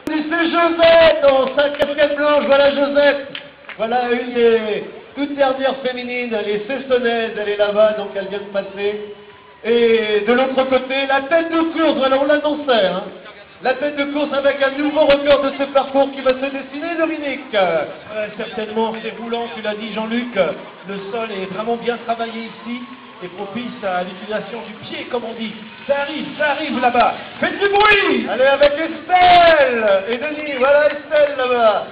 C'est Josette dans sa casquette blanche, voilà Josette. Voilà une des toutes dernières féminines, elle est cessonnaise, elle est là-bas, donc elle vient de passer. Et de l'autre côté, la tête de course, voilà on l'annonçait, hein. La tête de course avec un nouveau record de ce parcours qui va se dessiner, Dominique. Certainement, c'est roulant, tu l'as dit Jean-Luc, le sol est vraiment bien travaillé ici et propice à l'utilisation du pied, comme on dit. Ça arrive là-bas. Faites du bruit! Allez, avec Estelle et Denis, voilà Estelle là-bas.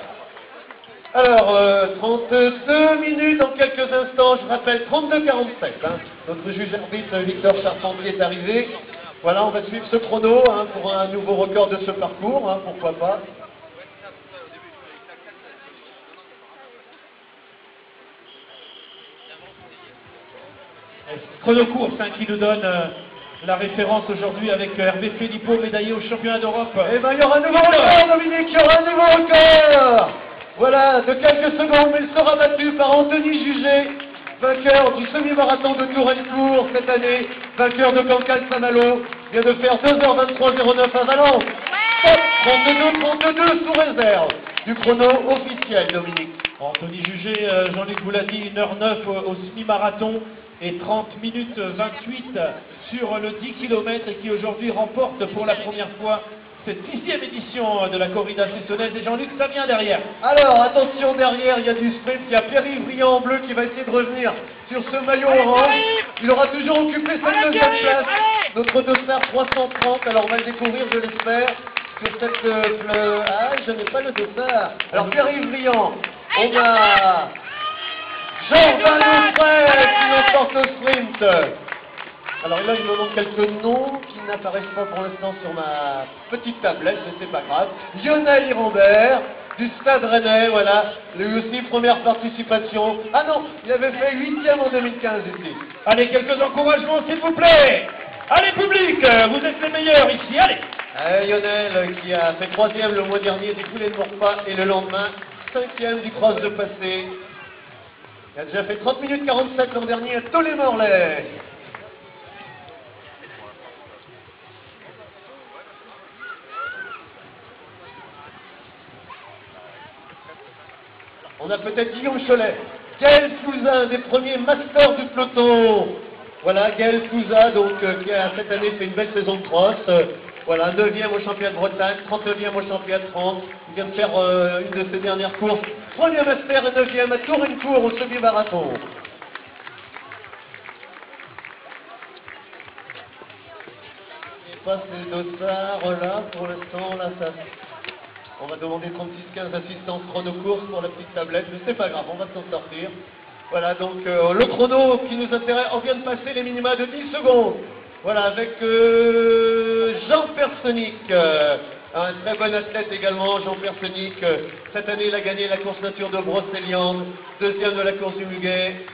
Alors, 32 minutes dans quelques instants, je rappelle 32-47. Hein. Notre juge arbitre Victor Charpentier est arrivé. Voilà, on va suivre ce chrono hein, pour un nouveau record de ce parcours, hein, pourquoi pas. Chrono course hein, qui nous donne la référence aujourd'hui avec Hervé Philippot, médaillé au championnat d'Europe. Eh bien, il y aura un nouveau record, Dominique, il y aura un nouveau record. Voilà, de quelques secondes, mais il sera battu par Anthony Jugé, vainqueur du semi-marathon de Touraine-Court cette année, vainqueur de Cancale-Saint-Malo, vient de faire 2h23.09 à Valence. Top 32-32 sous réserve du chrono officiel, Dominique. Anthony Jugé, Jean-Luc vous l'a dit, 1h09 au semi-marathon et 30 minutes 28 sur le 10 km et qui aujourd'hui remporte pour la première fois cette 6e édition de la corrida cessonnaise. Et Jean-Luc, ça vient derrière. Alors, attention, derrière, il y a du sprint, il y a Pierre-Yves Briand en bleu qui va essayer de revenir sur ce maillot orange. Il aura toujours occupé cette deuxième place. Notre dossard 330, alors on va le découvrir, je l'espère, sur cette... Ah, je n'ai pas le dossard. Alors, Pierre-Yves Briand, on a Jean-Van Lefray qui remporte le sprint. Alors là, il me manque quelques noms qui n'apparaissent pas pour l'instant sur ma petite tablette, mais c'est pas grave. Lionel Irambert, du Stade Rennais, voilà. Lui aussi, première participation. Ah non, il avait fait 8e en 2015 ici. Allez, quelques encouragements, s'il vous plaît. Allez, public, vous êtes les meilleurs ici, allez. Lionel, qui a fait 3e le mois dernier du Poulet de Morpa, et le lendemain, 5e du Cross de Passé. Il a déjà fait 30 minutes 47 l'an dernier à Tollet-Morlaix. On a peut-être Guillaume Cholet, Gaël Cousin, des premiers masters du peloton. Voilà, Gaël Cousin, donc, qui a cette année fait une belle saison de cross. Voilà, 9e au championnat de Bretagne, 39e au championnat de France. Il vient de faire une de ses dernières courses. 3e master et 9e à Touraine-Court au semi-marathon. Pas ces dossards là, pour l'instant, là, ça... On va demander 36-15 assistance chrono-course pour la petite tablette, mais c'est pas grave, on va s'en sortir. Voilà, donc le chrono qui nous intéresse, on vient de passer les minima de 10 secondes. Voilà, avec Jean Personic, un très bon athlète également, Jean Personic. Cette année, il a gagné la course nature de Brocéliande, 2e de la course du Muguet.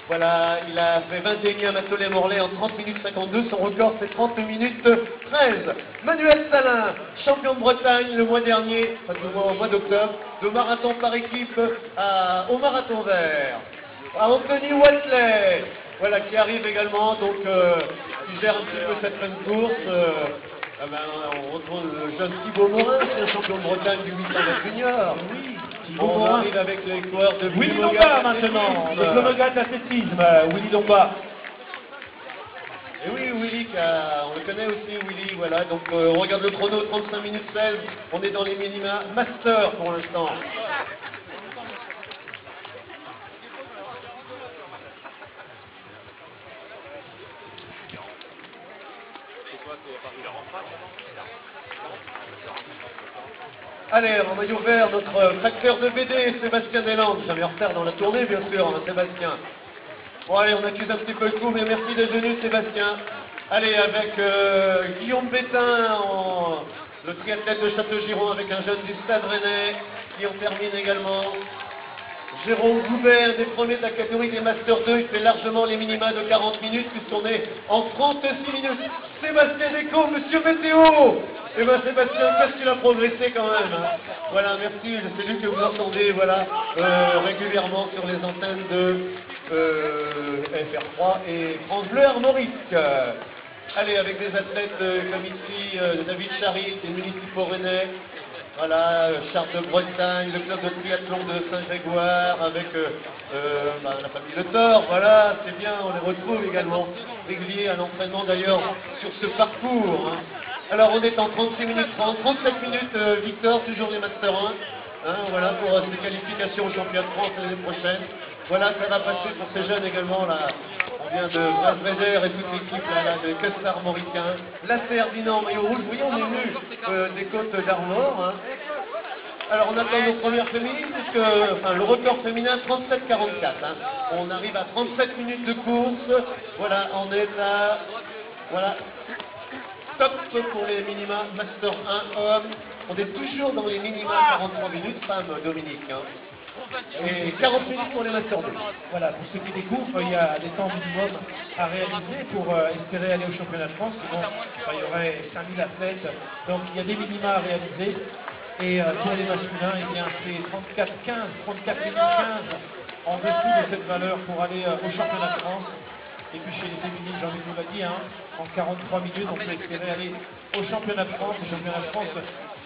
Voilà, il a fait 21e à Tollet-Morlaix en 30 minutes 52, son record c'est 30 minutes 13. Manuel Salin, champion de Bretagne le mois dernier, enfin du mois, au mois d'octobre, de marathon par équipe au marathon vert. À Anthony Watley, voilà, qui arrive également, donc qui gère un petit peu cette fin de course. On retrouve le jeune Thibaut Morin, c'est un champion de Bretagne du 800 mètres junior. Oui. On arrive avec les coureurs de Willy Domba maintenant, le Globogat d'athlétisme, Willy Domba. Et oui, Willy, on le connaît aussi, Willy, voilà. Donc on regarde le chrono, 35 minutes 16, on est dans les minima master pour l'instant. Allez, en maillot vert, notre tracteur de BD, Sébastien Deslandes. Jamais en retard dans la tournée, bien sûr, hein, Sébastien. Bon, allez, on accuse un petit peu le coup, mais merci d'être venu, Sébastien. Allez, avec Guillaume Bétain, le triathlète de Château-Giron, avec un jeune du Stade Rennais, qui en termine également. Jérôme Goubert, des premiers de la catégorie des Master 2, il fait largement les minima de 40 minutes, puisqu'on est en 36 minutes. Sébastien Descaux, Monsieur Météo. Eh bien Sébastien, qu'est-ce qu'il a progressé quand même, hein. Voilà, merci, c'est lui que vous entendez, voilà, régulièrement sur les antennes de FR3 et France Bleu Armorique. Allez, avec des athlètes comme ici, David Charit, des municipaux rennais, Voilà, Charles de Bretagne, le club de triathlon de Saint-Grégoire, avec la famille Le Thor, voilà, c'est bien, on les retrouve également réguliers à l'entraînement d'ailleurs sur ce parcours. Hein. Alors on est en 36 minutes 30, 37 minutes Victor, toujours les Master 1, hein, voilà, pour ces qualifications au championnat de France l'année prochaine. Voilà, ça va passer pour ces jeunes également, là. On vient de Brasweder et toute l'équipe là, de Cassar Mauricain. Là, c'est Ferdinand maillot rouge. Vous voyez, on est venu des côtes d'Armor. Hein. Alors, on attend nos premières féminines, puisque le record féminin, 37-44. Hein. On arrive à 37 minutes de course. Voilà, on est à... Voilà. Top pour les minima Master 1 hommes. On est toujours dans les minima 43 minutes femmes, Dominique. Hein. Et 40 minutes pour les Master 2. Voilà, pour ceux qui découvrent, il y a des temps minimum à réaliser pour espérer aller au championnat de France. Bon, il y aurait 5000 athlètes, donc il y a des minima à réaliser. Et pour les masculins, eh bien, c'est 34 minutes 15 en dessous de cette valeur pour aller au championnat de France. Et puis chez les féminines, Jean-Luc nous l'a dit, hein, en 43 minutes, on peut espérer aller au championnat de France,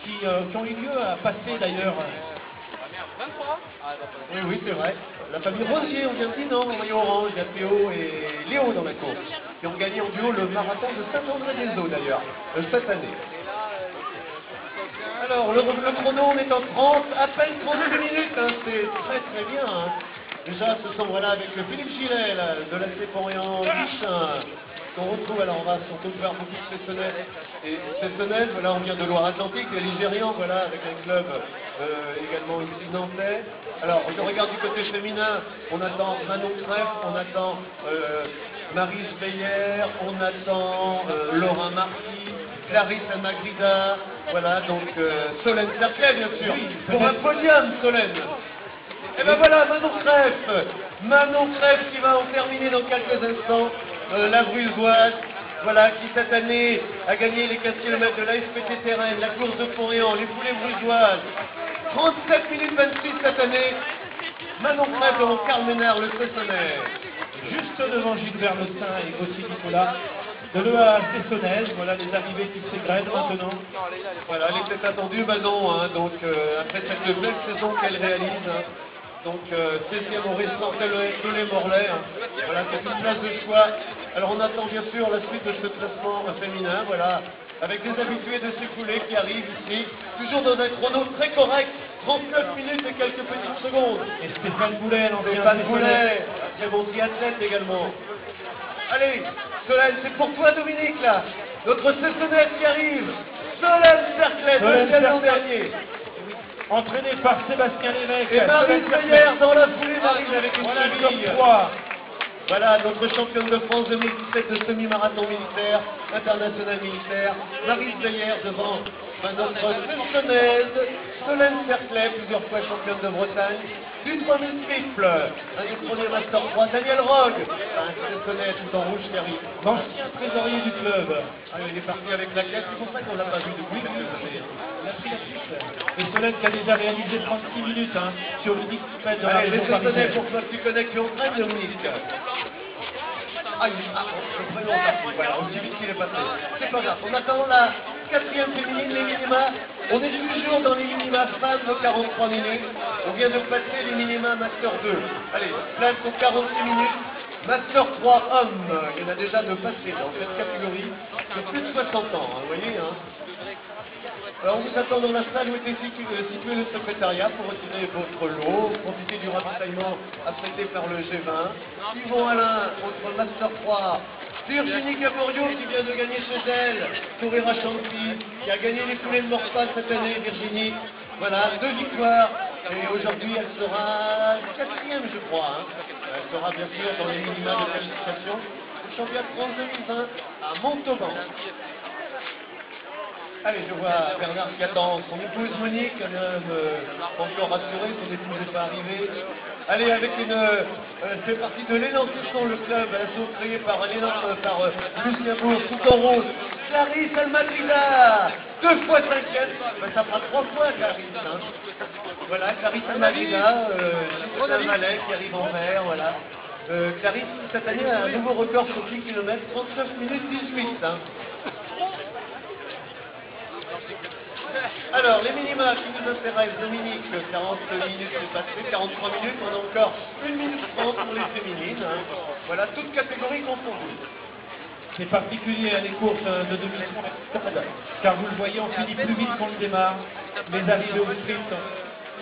qui ont eu lieu à passer d'ailleurs. Oui, oui, c'est vrai. La famille Rosier, on vient de dire, non, en maillot orange, il y a Théo et Léo dans la course, qui ont gagné en duo le marathon de Saint-André-des-Eaux d'ailleurs, cette année. Alors, le chrono, on est en 30, à peine 32 minutes, hein, c'est très très bien. Hein. Déjà, ce sont, voilà, avec Philippe Gillet, là, de la Céporian, Vichin, qu'on retrouve, alors on va surtout faire beaucoup de Cessonnet et Cessonnet, voilà, on vient de Loire-Atlantique, les Ligérians, voilà, avec un club également ici nantais. Alors, je regarde du côté féminin, on attend Manon Treff, on attend Maryse Beyer, on attend Laura Marty, Clarisse Magrida, voilà, donc Solène Cerclet, bien sûr, pour un podium, Solène. Et ben voilà, Manon Treff qui va en terminer dans quelques instants, la Brugeoise, voilà, qui cette année a gagné les 15 km de la FPT Terrain, la course de Pont-Réan, les foulées brugeoises, 37 minutes 28 cette année, Manon Treff devant Karl Ménard, le Cessonnet. Juste devant Gilles Verlotin et Gauthier Nicolas, de l'EA Cessonnaise, voilà les arrivées qui s'égrènent maintenant. Voilà, elle était attendue, Manon, hein, donc après cette belle saison qu'elle réalise, hein, donc 16e au restaurant de les Morlaix, hein, voilà, c'est une place de choix. Alors on attend bien sûr la suite de ce classement féminin, voilà, avec des habitués de ces foulées qui arrivent ici, toujours dans un chrono très correct, 39 minutes et quelques petites secondes. Et Stéphane Boulet, Stéphane Boulet, très bon triathlète également. Allez, Solène, c'est pour toi Dominique là, notre Cessonnette qui arrive, Solène Cerclet, deuxième l'an dernier. Entraîné par Sébastien Lévesque. Et Maryse Beyer dans la foulée, Maryse avec une cheville. Voilà, notre championne de France 2017 de semi-marathon militaire, international militaire, Maryse Beyer devant notre Cessonnaise, Solène Cerclet, plusieurs fois championne de Bretagne, du 3000 triple, un des premiers Master 3, Daniel Rogue, un Cessonnet tout en rouge qui arrive. L'ancien trésorier du club. Ah, il est parti avec la caisse, c'est pour ça qu'on l'a pas vu depuis quelques années. Il a pris la suite. Et Solène qui a déjà réalisé 36 minutes hein, sur le 10 km de la région région parisienne. pour toi, tu connais qui entraîne Dominique. Ah, le prénom est parti, voilà, aussi vite qu'il est passé. C'est pas grave, on attend la 4e féminine, les minima. On est toujours dans les minima femmes de 43 minutes. On vient de passer les minima Master 2. Allez, place pour 46 minutes. Master 3 hommes, il y en a déjà de passés dans cette catégorie de plus de 60 ans, hein, vous voyez. Hein. Alors on vous attend dans la salle où était situé le secrétariat pour retirer votre lot, profiter du ravitaillement apprêté par le G20. Yvon Alain, contre Master 3. Virginie Caporio qui vient de gagner chez elle, courir à Champy, qui a gagné les foulées de Morphal cette année, Virginie. Voilà, 2 victoires. Et aujourd'hui elle sera 4e je crois. Hein. Elle sera bien sûr dans les minima de qualification du championnat de France 2020 à Montauban. Allez, je vois Bernard qui attend son épouse Monique, elle est encore rassurée, son épouse n'est pas arrivée. Allez, avec une... fait partie de l'élan Cesson, le club, l'assaut créé par l'élan, par Lucien Bourg, tout en rose. Clarisse Almadrida, 2 fois 5e, ben, ça fera 3 fois Clarisse. Hein. Voilà, Clarisse Almadrida, Gisèle Mallet qui arrive en vert, voilà. Clarisse, cette année, a un nouveau record sur 10 km, 39 minutes 18. Hein. Alors, les minima qui nous intéressent, Dominique, 40 minutes c'est passé, 43 minutes, on a encore 1 minute 30 pour les féminines. Hein. Voilà, toutes catégories confondues. C'est particulier à les courses de demi-stade, car vous le voyez, on finit plus vite qu'on le démarre. Les arrivées au sprint,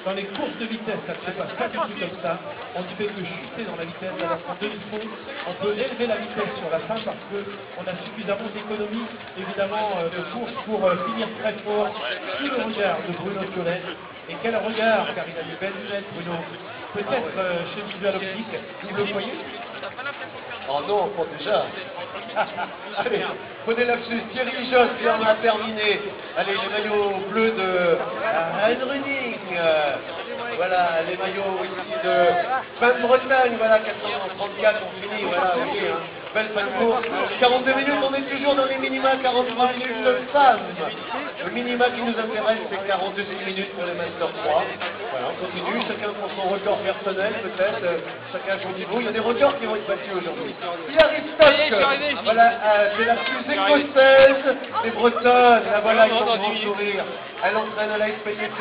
dans les courses de vitesse, ça ne se passe pas du tout comme ça. On ne fait que chuter dans la vitesse, alors qu'en demi-fond, on peut élever la vitesse sur la fin parce qu'on a suffisamment d'économie, évidemment, de course pour finir très fort. Sous le regard de Bruno Cholet. Et quel regard, car il a des belles lunettes, Bruno. Peut-être chez Visual Optique, vous le voyez? Oh non, pas déjà. Allez, prenez lapsus. Thierry Josse qui en a terminé. Allez, les maillots bleus de Running. Voilà, les maillots ici de Van Bretagne. Voilà, 434, on finit. Voilà, ok. Hein. Belle fin de course. 42 minutes, on est toujours dans les minima. 43 minutes de femmes. Le minima qui nous intéresse, c'est 46 minutes pour les Master 3. Voilà, on continue. Chacun pour son record personnel, peut-être. Chacun à son niveau. Il y a des records qui vont être battus aujourd'hui. Hilary Stock. Voilà, c'est la plus écossaise des Bretonnes. La voilà, avec son grand sourire. Elle entraîne à la SPTT.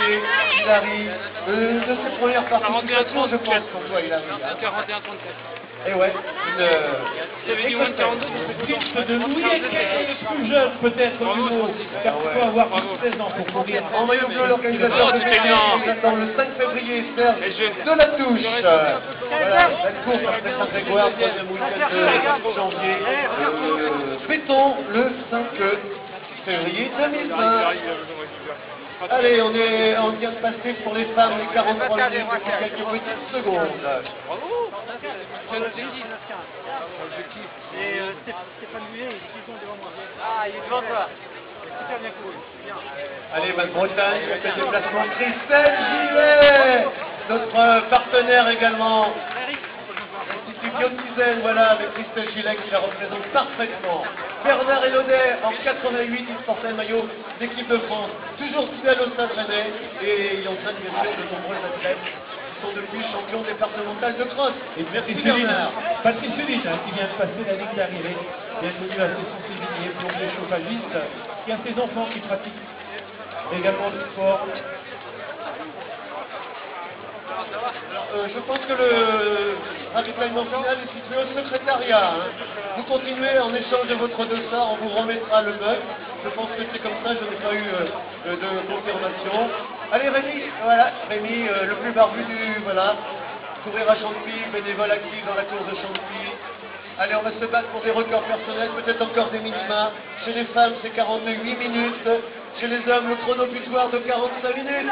Hilary. De ses premières participations, je pense, pour toi, Hilary. 41-34. Et ouais, J'avais dit moins de 42, Titre de Louis Ecquet, le plus jeune peut-être au niveau, car il faut avoir 16 ans pour courir. En maillot bleu, l'organisateur de l'événement nous attend le 5 février, Serge de la Touche. Voilà, la course après Saint-Grégoire, 3e week-end de janvier. Fêtons le 5 février 2020. Allez, on vient de passer pour les femmes les 43 minutes pour quelques petites secondes. Et Stéphane Muet, ils sont devant moi. Ah, il est devant toi. Super bien couru. Allez, Van Bretagne, on fait le déplacement. Christelle Gillet, notre partenaire également. L'Institut Guillaume-Tizel, voilà, avec Christelle Gillet qui la représente parfaitement. Bernard Elaudet, en 88, il portait le maillot d'équipe de France. Toujours fidèle au Stade Rennais et il entraîne bien sûr de nombreux athlètes qui sont depuis champions départemental de cross. Et Patrice Bernard. Patrice Suline, qui vient de passer la ligne d'arrivée. Bienvenue à ses sensibilités pour les chauffagiste, qui a ses enfants qui pratiquent également le sport. Je pense que le ravitaillement final est situé au secrétariat. Hein. Vous continuez en échange de votre dossard, on vous remettra le mug. Je pense que c'est comme ça, je n'ai pas eu de confirmation. Allez Rémi, voilà, Rémi, le plus barbu du, voilà, courir à Champy, bénévole actif dans la course de Champy. Allez, on va se battre pour des records personnels, peut-être encore des minima. Chez les femmes, c'est 48 minutes. Chez les hommes, le chrono butoir de 45 minutes.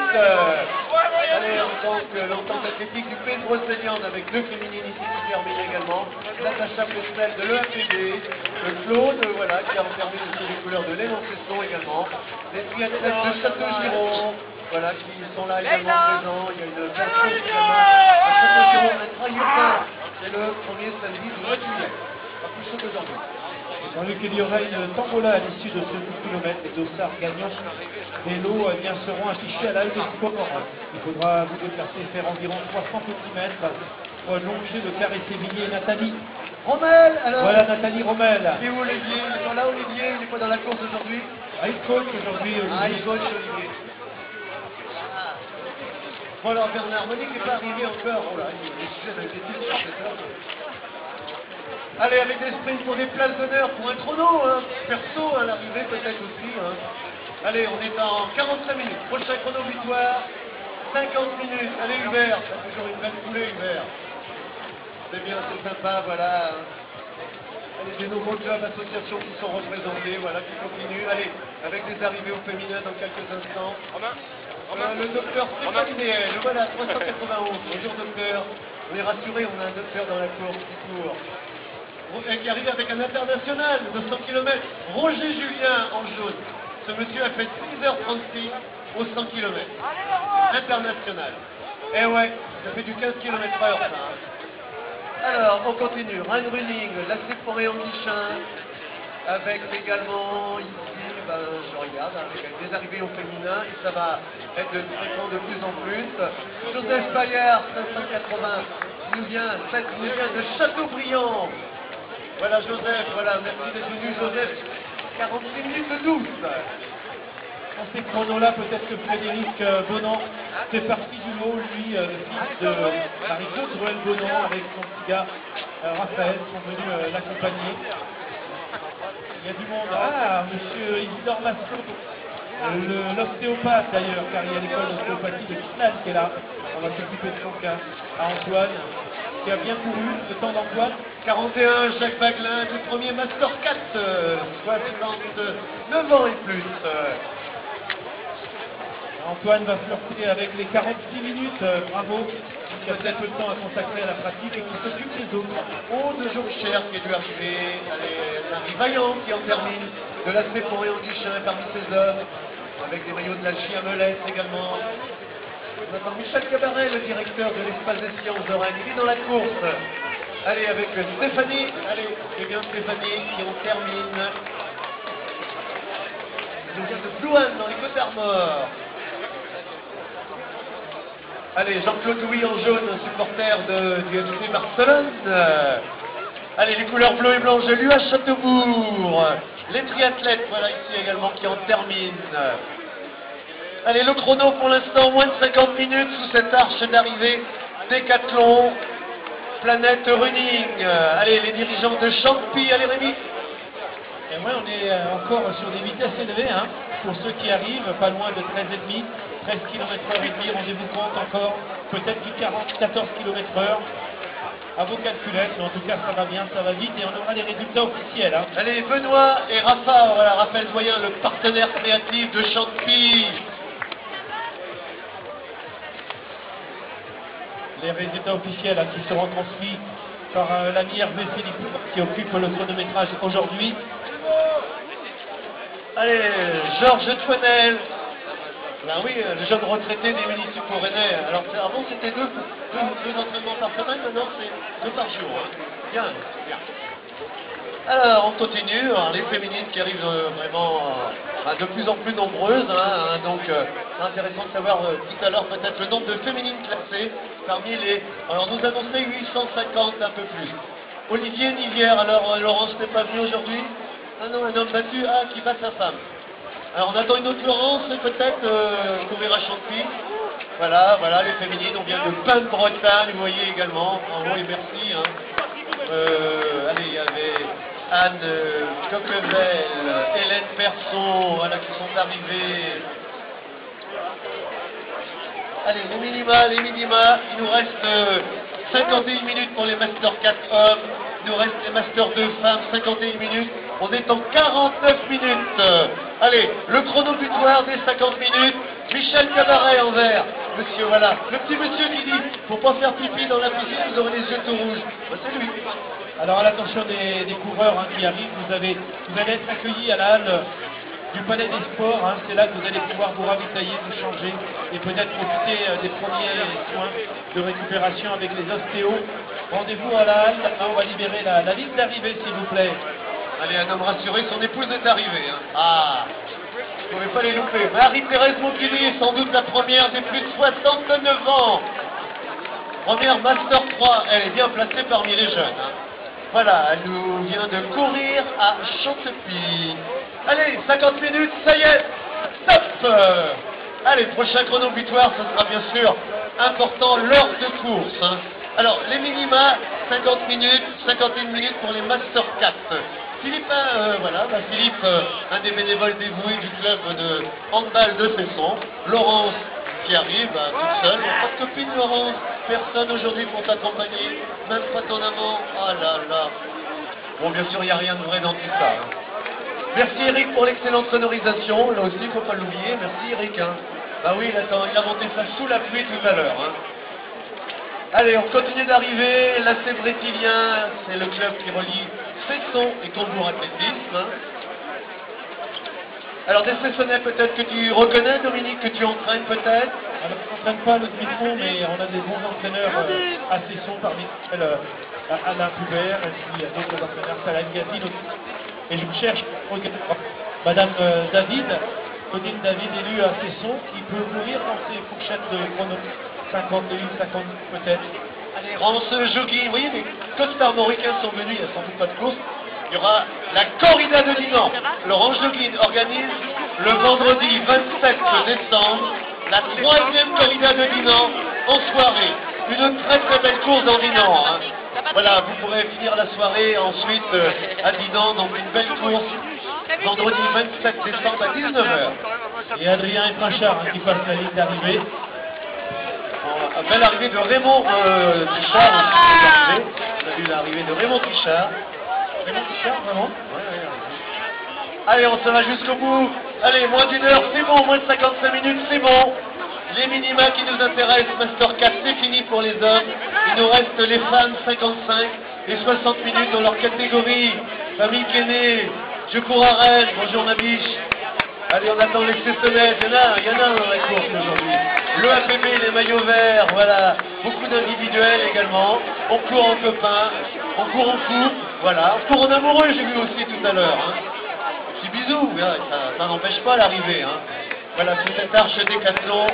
Allez, en tant que l'entente athlétique du Pays de Brocéliande avec deux féminines ici qui terminent également. Natacha Pestel de l'EAPD, le Claude, voilà, qui a terminé sous les couleurs de l'Énoncesson également. Les triathlètes de Château-Giron, voilà, qui sont là également présents. Il y a une belle course également à Château-Giron, un traillotin. C'est le premier samedi du mois de juillet. Pas plus chaud qu'aujourd'hui. Jean-Luc, il y aura une tombola à l'issue de ce 10 km. Les dossards gagnants des lots seront affichés à la halle de sport. Il faudra vous déplacer, faire environ 300 petits mètres pour longer le carré Sévigné. Nathalie Rommel, alors. Voilà Nathalie Rommel. Il est où Olivier? Il est pas là Olivier? Il n'est pas dans la course aujourd'hui? Ah, il coach aujourd'hui. Il coach Olivier. Bon alors Bernard, Monique n'est pas arrivé encore. Oh là, il y a des sujets avec des titres, c'est ça. Allez, avec des sprints pour des places d'honneur, pour un chrono, hein. Perso à l'arrivée peut-être aussi. Hein. Allez, on est en 45 minutes. Prochain chrono butoir, 50 minutes. Allez Hubert, c'est toujours une belle foulée Hubert. C'est bien, c'est sympa, voilà. Allez, des nouveaux clubs, associations qui sont représentés, voilà, qui continuent. Allez, avec des arrivées au féminin dans quelques instants. Le docteur Stéphane Néel, voilà, 391. Bonjour docteur. On est rassurés, on a un docteur dans la course qui court. Et qui arrive avec un international de 100 km, Roger Julien en jaune. Ce monsieur a fait 6h36 aux 100 km. International. Et ouais, ça fait du 15 km/h ça. Hein. Alors, on continue. Run Running, la Forêt Anguichin, avec également ici, je regarde, avec des arrivées au féminin, et ça va être fréquent de plus en plus. Joseph Bayard, 580, nous vient de Châteaubriand. Voilà Joseph, voilà, merci d'être venu Joseph. 46 minutes 12. dans ces chronos-là, peut-être que Frédéric Bonan fait partie du lot, lui, le fils de Marie-Claude Joël Bonan, avec son petit gars Raphaël, sont venus l'accompagner. Il y a du monde. Ah, monsieur Isidore Masson, l'ostéopathe d'ailleurs, car il y a l'école d'ostéopathie de Kisnal qui est là. On va s'occuper de son cas. À Antoine, qui a bien couru, le temps d'Antoine. 41, Jacques Baglin, du premier Master 4, 69 ans et plus. Antoine va flirter avec les 46 minutes, bravo. Il a peut-être peu de temps à consacrer à la pratique et qui s'occupe des autres. Oh, de Jonchère qui est dû arriver. Allez, Marie Vaillant qui en termine. De la Sépon et Anduchin parmi ses hommes. Avec des maillots de la Chia Melès également. On attend Michel Cabaret, le directeur de l'espace des sciences de Rennes. Il est dans la course. Allez, avec Stéphanie. Allez, c'est bien Stéphanie qui en termine. Il vient de Plouane dans les Côtes d'Armor. Allez, Jean-Claude Louis en jaune, supporter du FC Barcelone. Allez, les couleurs bleues et blanches de l'UH Châteaubourg. Les triathlètes, voilà ici également, qui en terminent. Allez, le chrono pour l'instant, moins de 50 minutes sous cette arche d'arrivée. Décathlon, Planète Running. Allez, les dirigeants de Champy, allez Rémi. Et ouais, on est encore sur des vitesses élevées, hein, pour ceux qui arrivent, pas loin de 13,5, 13 km/h, rendez-vous compte encore, peut-être du 14 km/h. À vos calculettes, mais en tout cas ça va bien, ça va vite et on aura les résultats officiels. Hein. Allez, Benoît et Rafa, voilà, Raphaël Doyen, le partenaire créatif de Champy. Les résultats officiels hein, qui seront transmis par l'ami Hervé Philippe qui occupe le chronométrage aujourd'hui. Allez, Georges Toinel. Ben oui, le jeune retraité des municipaux rennais. Alors avant c'était deux entraînements par semaine, maintenant c'est 2 par jour. Hein. Bien, bien. Alors on continue, alors, les féminines qui arrivent vraiment de plus en plus nombreuses. Hein, donc c'est intéressant de savoir tout à l'heure peut-être le nombre de féminines classées parmi les... Alors nous annonçait 850, un peu plus. Olivier Nivière, alors Laurence n'est pas venu aujourd'hui. Ah non, un homme battu, qui bat sa femme. Alors on attend une autre Laurence, peut-être, courir à Champy. Voilà, voilà, les féminines, on vient de Bain-de-Bretagne, vous voyez également. Bravo et merci. Hein. Allez, il y avait Anne Coquevel, Hélène Persson, voilà, qui sont arrivées. Allez, les minima, il nous reste 51 minutes pour les Master 4 hommes, il nous reste les Master 2 femmes, 51 minutes, on est en 49 minutes. Allez, le chrono butoir des 50 minutes, Michel Cabaret en vert, monsieur, voilà, le petit monsieur qui dit, faut pas faire pipi dans la piscine, vous aurez les yeux tout rouges, ben, c'est lui. Alors à l'attention des coureurs hein, qui arrivent, vous allez être accueillis à la halle du Palais des Sports, hein, c'est là que vous allez pouvoir vous ravitailler, vous changer et peut-être profiter des premiers soins de récupération avec les ostéos. Rendez-vous à la halle, on va libérer la ligne d'arrivée s'il vous plaît. Allez, un homme rassuré, son épouse est arrivée. Hein. Ah, vous ne pouvez pas les louper. Marie-Thérèse Moukili est sans doute la première des plus de 69 ans. Première Master 3, elle est bien placée parmi les jeunes. Hein. Voilà, elle nous vient de courir à Chantepie. Allez, 50 minutes, ça y est, stop. Allez, prochain chrono butoir, ce sera bien sûr important, l'heure de course. Hein. Alors, les minima, 50 minutes, 51 minutes pour les Master 4. Philippe, Philippe, un des bénévoles dévoués du club de handball de Fesson. Laurence qui arrive toute seule. Pas de copine, Laurence, personne aujourd'hui pour t'accompagner, même pas ton amant. Ah là là. Bon, bien sûr, il n'y a rien de vrai dans tout ça. Hein. Merci Eric pour l'excellente sonorisation. Là aussi, il ne faut pas l'oublier. Merci Eric. Hein. Ah oui, il a monté ça sous la pluie tout à l'heure. Hein. Allez, on continue d'arriver. Là, c'est Brétilien. C'est le club qui relie Fesson et Combourg Athlétisme. Hein. Alors, des Fessonnais peut-être que tu reconnais, Dominique, que tu entraînes peut-être? Alors, on n'entraîne pas le demi-fond, mais on a des bons entraîneurs à Fesson, parmi lesquels Alain Pubert, et puis d'autres entraîneurs, Salah Gazine aussi. Et je cherche Madame David, Claudine David, élue à Fesson, qui peut courir dans ces fourchettes de chrono 51, 50 peut-être. Allez, Rance Jogging, vous voyez, les côtes armoricains sont venus, il n'y a sans doute pas de course. Il y aura la corrida de Dinan. Laurent Joguin organise le vendredi 27 décembre, la 3e corrida de Dinan en soirée. Une très très belle course dans Dinan. Hein. Voilà, vous pourrez finir la soirée ensuite à Dinan, donc une belle course. Vendredi 27 décembre à 19h. Et Adrien Efrachard qui passe la ligne d'arrivée. Belle arrivée de Raymond Tichard aussi. On a vu l'arrivée de Raymond Tichard. Raymond Tichard, vraiment? Ouais. Allez, on se va jusqu'au bout. Allez, moins d'une heure, c'est bon. Moins de 55 minutes, c'est bon. Les minima qui nous intéressent, Master 4, c'est fini pour les hommes. Il nous reste les femmes, 55 et 60 minutes dans leur catégorie. Famille Kenney, je cours à Rennes, bonjour Nabiche. Allez, on attend les Cessonnaises, il y en a dans la course aujourd'hui. Le APB, les maillots verts, voilà. Beaucoup d'individuels également. On court en copain, on court en couple, voilà. On court en amoureux, j'ai vu aussi tout à l'heure. Hein. Petit bisou, ça n'empêche pas l'arrivée. Hein. Voilà, c'est cette arche Décathlon,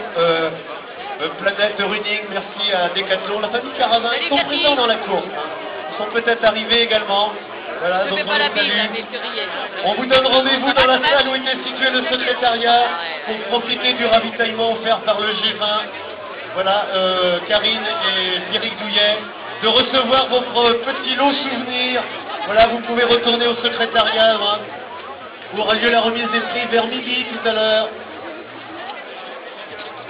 Planète Running, merci à Décathlon. La famille Caravin, ils sont présents dans la course. Hein. Ils sont peut-être arrivés également. Voilà, donc on les salue. On vous donne rendez-vous dans la salle où était situé le secrétariat pour profiter du ravitaillement offert par le G20. Voilà, Karine et Pierrick Douillet, de recevoir vos petits lots souvenirs. Voilà, vous pouvez retourner au secrétariat hein, où aura lieu la remise des prix vers midi tout à l'heure.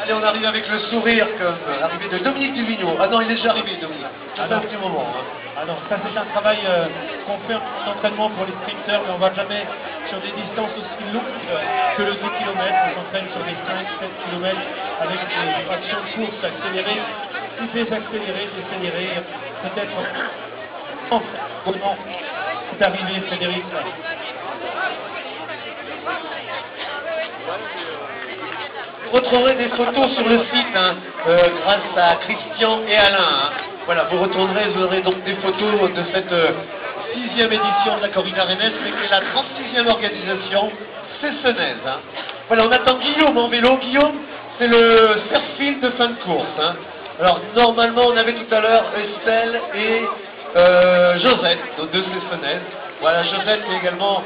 Allez, on arrive avec le sourire comme l'arrivée de Dominique Duvigneau. Ah non, il est déjà arrivé, Dominique. C'est un petit moment. Hein. Alors ça c'est un travail qu'on fait en entraînement pour les sprinteurs, mais on ne va jamais sur des distances aussi longues que le 10 km. On s'entraîne sur des 5-7 km avec des fractions de course accélérées, puis désaccélérées, décélérées, peut-être comment c'est arrivé Frédéric. Vous retrouverez des photos sur le site hein, grâce à Christian et Alain. Hein. Voilà, vous retournerez, vous aurez donc des photos de cette 6e édition de la corrida rennaise, mais qui est la 36e organisation cessonnaise. Hein. Voilà, on attend Guillaume en vélo. Guillaume, c'est le surfil de fin de course. Hein. Alors, normalement, on avait tout à l'heure Estelle et Josette, nos deux cessonnaises. Voilà, Josette également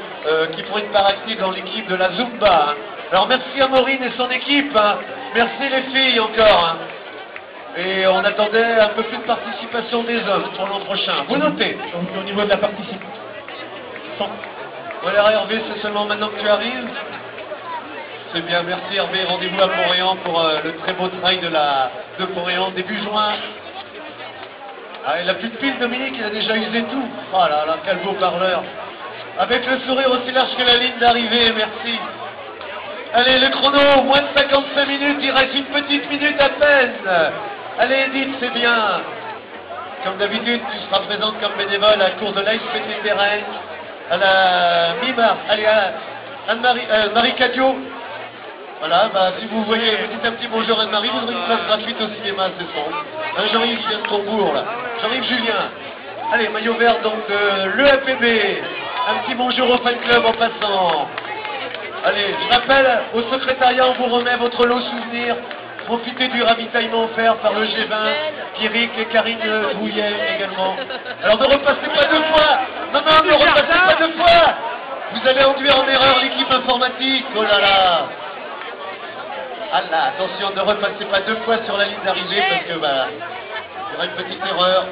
qui prend une part active dans l'équipe de la Zumba. Hein. Alors, merci à Maureen et son équipe. Hein. Merci les filles encore. Hein. Et on attendait un peu plus de participation des hommes pour l'an prochain. Vous notez. Donc au niveau de la participation. Voilà Hervé, c'est seulement maintenant que tu arrives. C'est bien, merci Hervé. Rendez-vous à Pont-Réan pour le très beau trail de Pont-Réan début juin. Ah, il n'a plus de pile, Dominique, il a déjà usé tout. Oh là là, quel beau parleur. Avec le sourire aussi large que la ligne d'arrivée, merci. Allez, le chrono, moins de 55 minutes, il reste une petite minute à peine. Allez Edith, c'est bien. Comme d'habitude, tu seras présente comme bénévole à la course de l'ASPT Terrain, à la mi-mars. Allez, à Anne-Marie Cadio. Voilà, bah, si vous voyez, vous dites un petit bonjour Anne-Marie, vous aurez une place gratuite au cinéma, c'est son. Jean-Yves vient de Tourbourg, là. Jean-Yves Julien. Allez, maillot vert donc de l'EAPB. Un petit bonjour au fan club en passant. Allez, je rappelle, au secrétariat, on vous remet votre lot souvenir. Profitez du ravitaillement offert par le G20, Pierrick et Karine Bouillet également. Alors ne repassez pas deux fois. Non, ne repassez pas deux fois. Vous allez induire en erreur l'équipe informatique. Oh là là. Ah là, attention, ne repassez pas deux fois sur la ligne d'arrivée parce que bah, il y aura une petite erreur.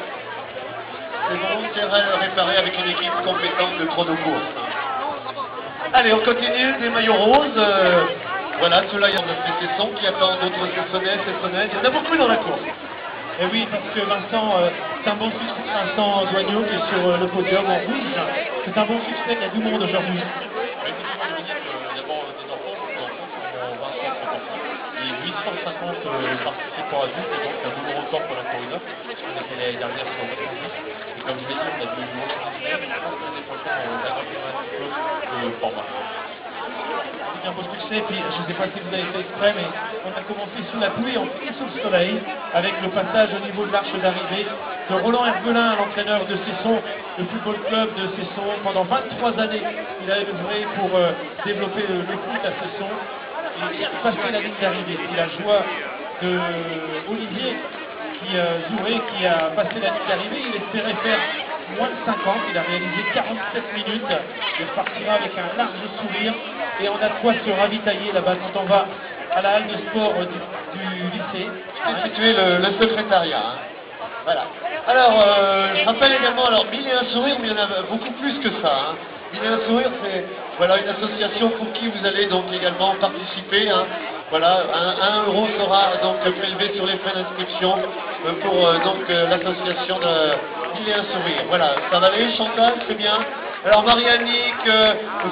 C'est bon, c'est réparé avec une équipe compétente de chrono-course. Allez, on continue, des maillots roses. Voilà, ceux-là, il y en a des Cessons qui attendent d'autres Cessonnaises. Il y en a beaucoup dans la course. Et oui, parce que Vincent, c'est un bon succès, Vincent Douagneau qui est sur le podium en rouge. C'est un bon succès, il y a du monde aujourd'hui. Et 850 participants adultes, et donc un nouveau record pour la corrida. On était l'année dernière sur 90. Et comme je l'ai dit, on a du monde qui se fait, mais je pense que l'année prochaine, on va agrandir un petit peu le format. C'est un beau succès, puis je ne sais pas si vous avez fait exprès, mais on a commencé sous la pluie, on finit sous le soleil, avec le passage au niveau de l'arche d'arrivée de Roland Hervelin, l'entraîneur de Cesson, le football club de Cesson. Pendant 23 années, il a œuvré pour développer le foot à Cesson. Et il a passé la ligne d'arrivée. C'est la joie de Olivier Zouré qui a passé la ligne d'arrivée. Il espérait faire moins de 50. Il a réalisé 47 minutes. Il repartira avec un large sourire et on a de quoi se ravitailler là-bas quand on va à la halle de sport du lycée. C'est situé le secrétariat. Hein. Voilà. Alors, je rappelle également, alors, 1001 sourires, mais il y en a beaucoup plus que ça. Hein. 1001 sourires, c'est voilà, une association pour qui vous allez donc également participer. Hein. Voilà, 1 euro sera donc prélevé sur les frais d'inscription pour l'association de 1001 sourires. Voilà, ça va aller, Chantal, c'est bien. Alors Marie-Annick,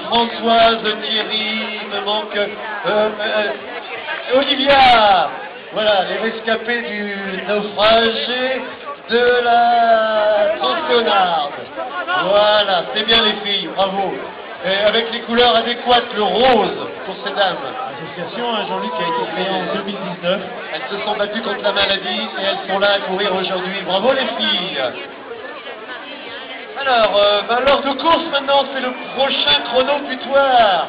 Françoise, Thierry, il me manque Olivia. Voilà, les rescapés du naufrage de la Transconarde. Voilà, c'est bien les filles, bravo. Et avec les couleurs adéquates, le rose pour ces dames. L'association, hein, Jean-Luc, a été créée en 2019. Elles se sont battues contre la maladie et elles sont là à courir aujourd'hui. Bravo les filles. Alors, l'heure de course maintenant, c'est le prochain chrono butoir.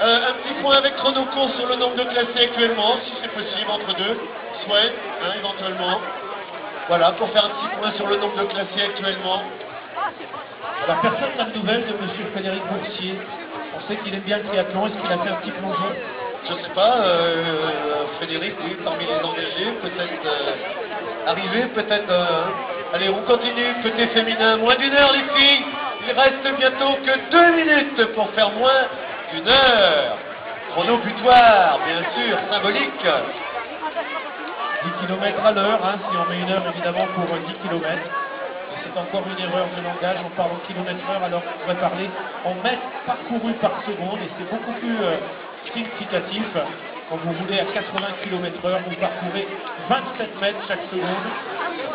Un petit point avec chrono course sur le nombre de classés actuellement, si c'est possible, entre deux. Souhaite, hein, éventuellement. Voilà, pour faire un petit point sur le nombre de classés actuellement. Alors personne n'a de nouvelles de M. Frédéric Boursier. On sait qu'il aime bien le triathlon. Est-ce qu'il a fait un petit plongeon? Je sais pas, Frédéric, oui, parmi les engagés, peut-être arrivé, peut-être... Allez, on continue, côté féminin, moins d'1 heure les filles. Il reste bientôt que 2 minutes pour faire moins d'1 heure. Chrono butoir, bien sûr, symbolique. 10 km à l'heure, hein, si on met 1 heure évidemment pour 10 km. C'est encore une erreur de langage, on parle en km/h alors qu'on pourrait parler en mètres parcourus par seconde et c'est beaucoup plus significatif. Quand vous roulez à 80 km/h, vous parcourez 27 mètres chaque seconde.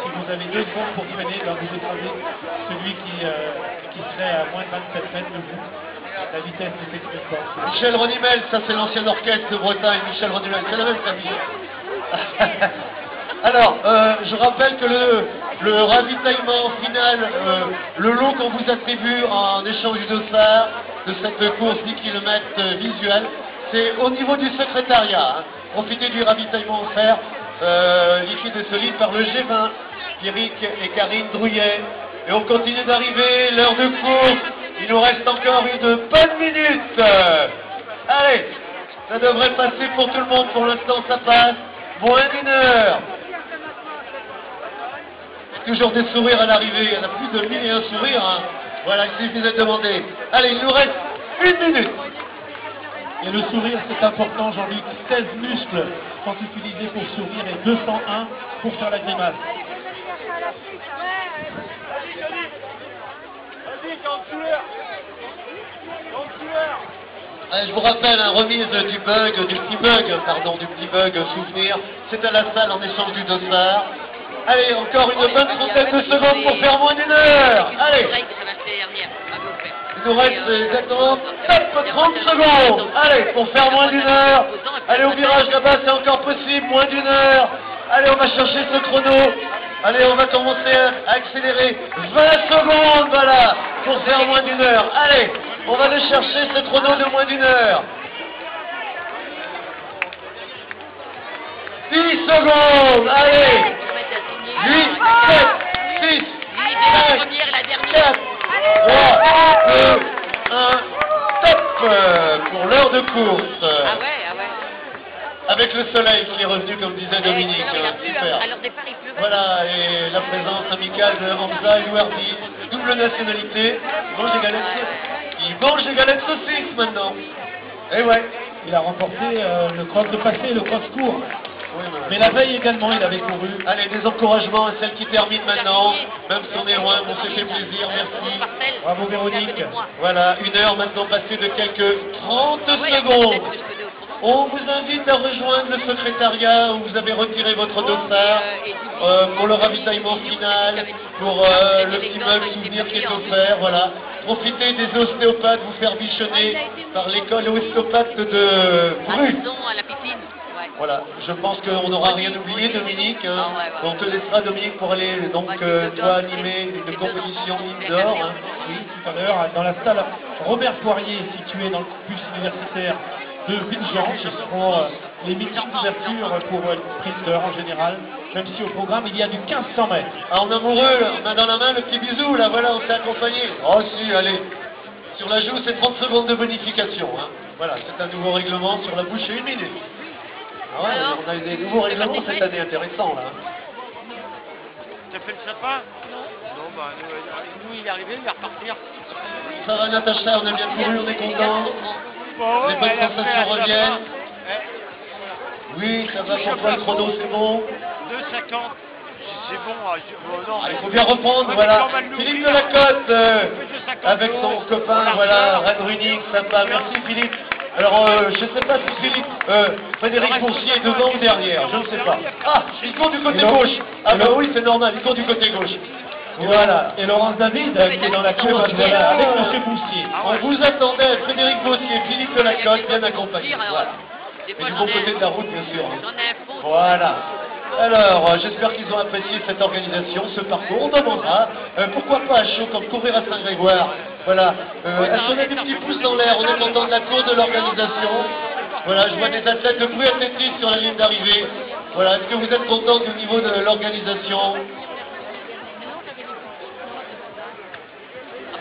Si vous avez 2 secondes pour freiner, ben vous écrasez celui qui serait à moins de 27 mètres de vous. La vitesse ne s'exprime pas. Michel Ronimel, ça c'est l'ancien orchestre de Bretagne, Michel Ronimel, c'est la même famille. Alors, je rappelle que le ravitaillement final, le lot qu'on vous attribue en échange du dossard de cette course 10 km visuelle, c'est au niveau du secrétariat. Hein. Profitez du ravitaillement offert, liquide et solide par le G20, Eric et Karine Drouillet. Et on continue d'arriver, l'heure de course, il nous reste encore une bonne minute. Allez, ça devrait passer pour tout le monde, pour l'instant ça passe, moins d'1 heure. Toujours des sourires à l'arrivée, il y en a plus de 1001 sourires. Hein. Voilà, il suffit de demander. Allez, il nous reste 1 minute. Et le sourire, c'est important, Jean-Luc. 16 muscles sont utilisés pour sourire et 201 pour faire la grimace. Allez, je vous rappelle, remise du petit bug souvenir. C'est à la salle en échange du dossard. Allez, encore une bonne trentaine de secondes pour faire moins d'1 heure. Allez. Il nous reste exactement 30 secondes. Allez, pour faire moins d'1 heure. Allez, au virage là-bas, c'est encore possible, moins d'1 heure. Allez, on va chercher ce chrono. Allez, on va commencer à accélérer. 20 secondes, voilà, pour faire moins d'1 heure. Allez, on va aller chercher ce chrono de moins d'1 heure. 10 secondes, allez. 8, 7, 6, 5, 4, 3, 2, 1, top pour l'heure de course. Ah ouais. Avec le soleil qui est revenu, comme disait Dominique. Super. À leur départ, il pleuvait. Voilà, et la présence amicale de Hamza Louardi, double nationalité. Il mange des galettes saucisses maintenant. Et ouais. Il a remporté le cross de passé et le cross court. Oui, mais la veille également, il avait couru. Allez, des encouragements à celle qui termine maintenant. Même si on est loin, on s'est fait plaisir, merci. Bravo Véronique. Voilà, 1 heure maintenant passée de quelques 30 secondes. On vous invite à rejoindre le secrétariat où vous avez retiré votre dossard pour le ravitaillement final, pour le petit meuble souvenir qui est offert. Voilà. Profitez des ostéopathes, vous faire bichonner par l'école ostéopathe de Bru. Voilà, je pense qu'on n'aura rien oublié, Dominique. Hein. On te laissera, Dominique, pour aller donc toi animer une compétition indoor. Hein. Oui, tout à l'heure, dans la salle Robert Poirier, située dans le campus universitaire de Villejean. Ce seront les meetings d'ouverture pour les sprinteurs en général. même si au programme il y a du 1500 mètres. Ah, en amoureux, main dans la main, le petit bisou, là, voilà, on s'est accompagné. Oh si, allez. Sur la joue, c'est 30 secondes de bonification. Hein. Voilà, c'est un nouveau règlement sur la bouche, c'est 1 minute. Ah ouais, on a eu des nouveaux règlements cette année intéressants, là. T'as fait le sapin? Non, bah nous il est arrivé, il va repartir. Ça va Natacha, on a bien couru, on est content. Bon, Les bonnes elle a fait sensations un reviennent. sapin. Oui, ça va, pourquoi le chrono c'est bon? 2,50. C'est bon, non, Ah, il faut bien reprendre, voilà. Philippe Delacote, avec son copain, voilà, Red Running, sympa. Merci Philippe. Alors, je ne sais pas si Philippe, Frédéric Boursier est devant ou derrière, je ne sais pas. Ah, il court du côté gauche. Ah bah oui, c'est normal, il court du côté gauche. Voilà. Et Laurence David qui est dans la course, voilà, avec M. Boussier. On vous attendait, Frédéric Boursier, Philippe Delacote, bien accompagné. Voilà. Et du bon côté de la route, bien sûr. Voilà. Alors, j'espère qu'ils ont apprécié cette organisation, ce parcours. On demandera, pourquoi pas à chaud, comme courir à Saint-Grégoire. Voilà. À sonner des petits pouces dans l'air, on est content de la course, de l'organisation. Voilà, je vois des athlètes de bruit athlétique sur la ligne d'arrivée. Voilà, est-ce que vous êtes content du niveau de l'organisation?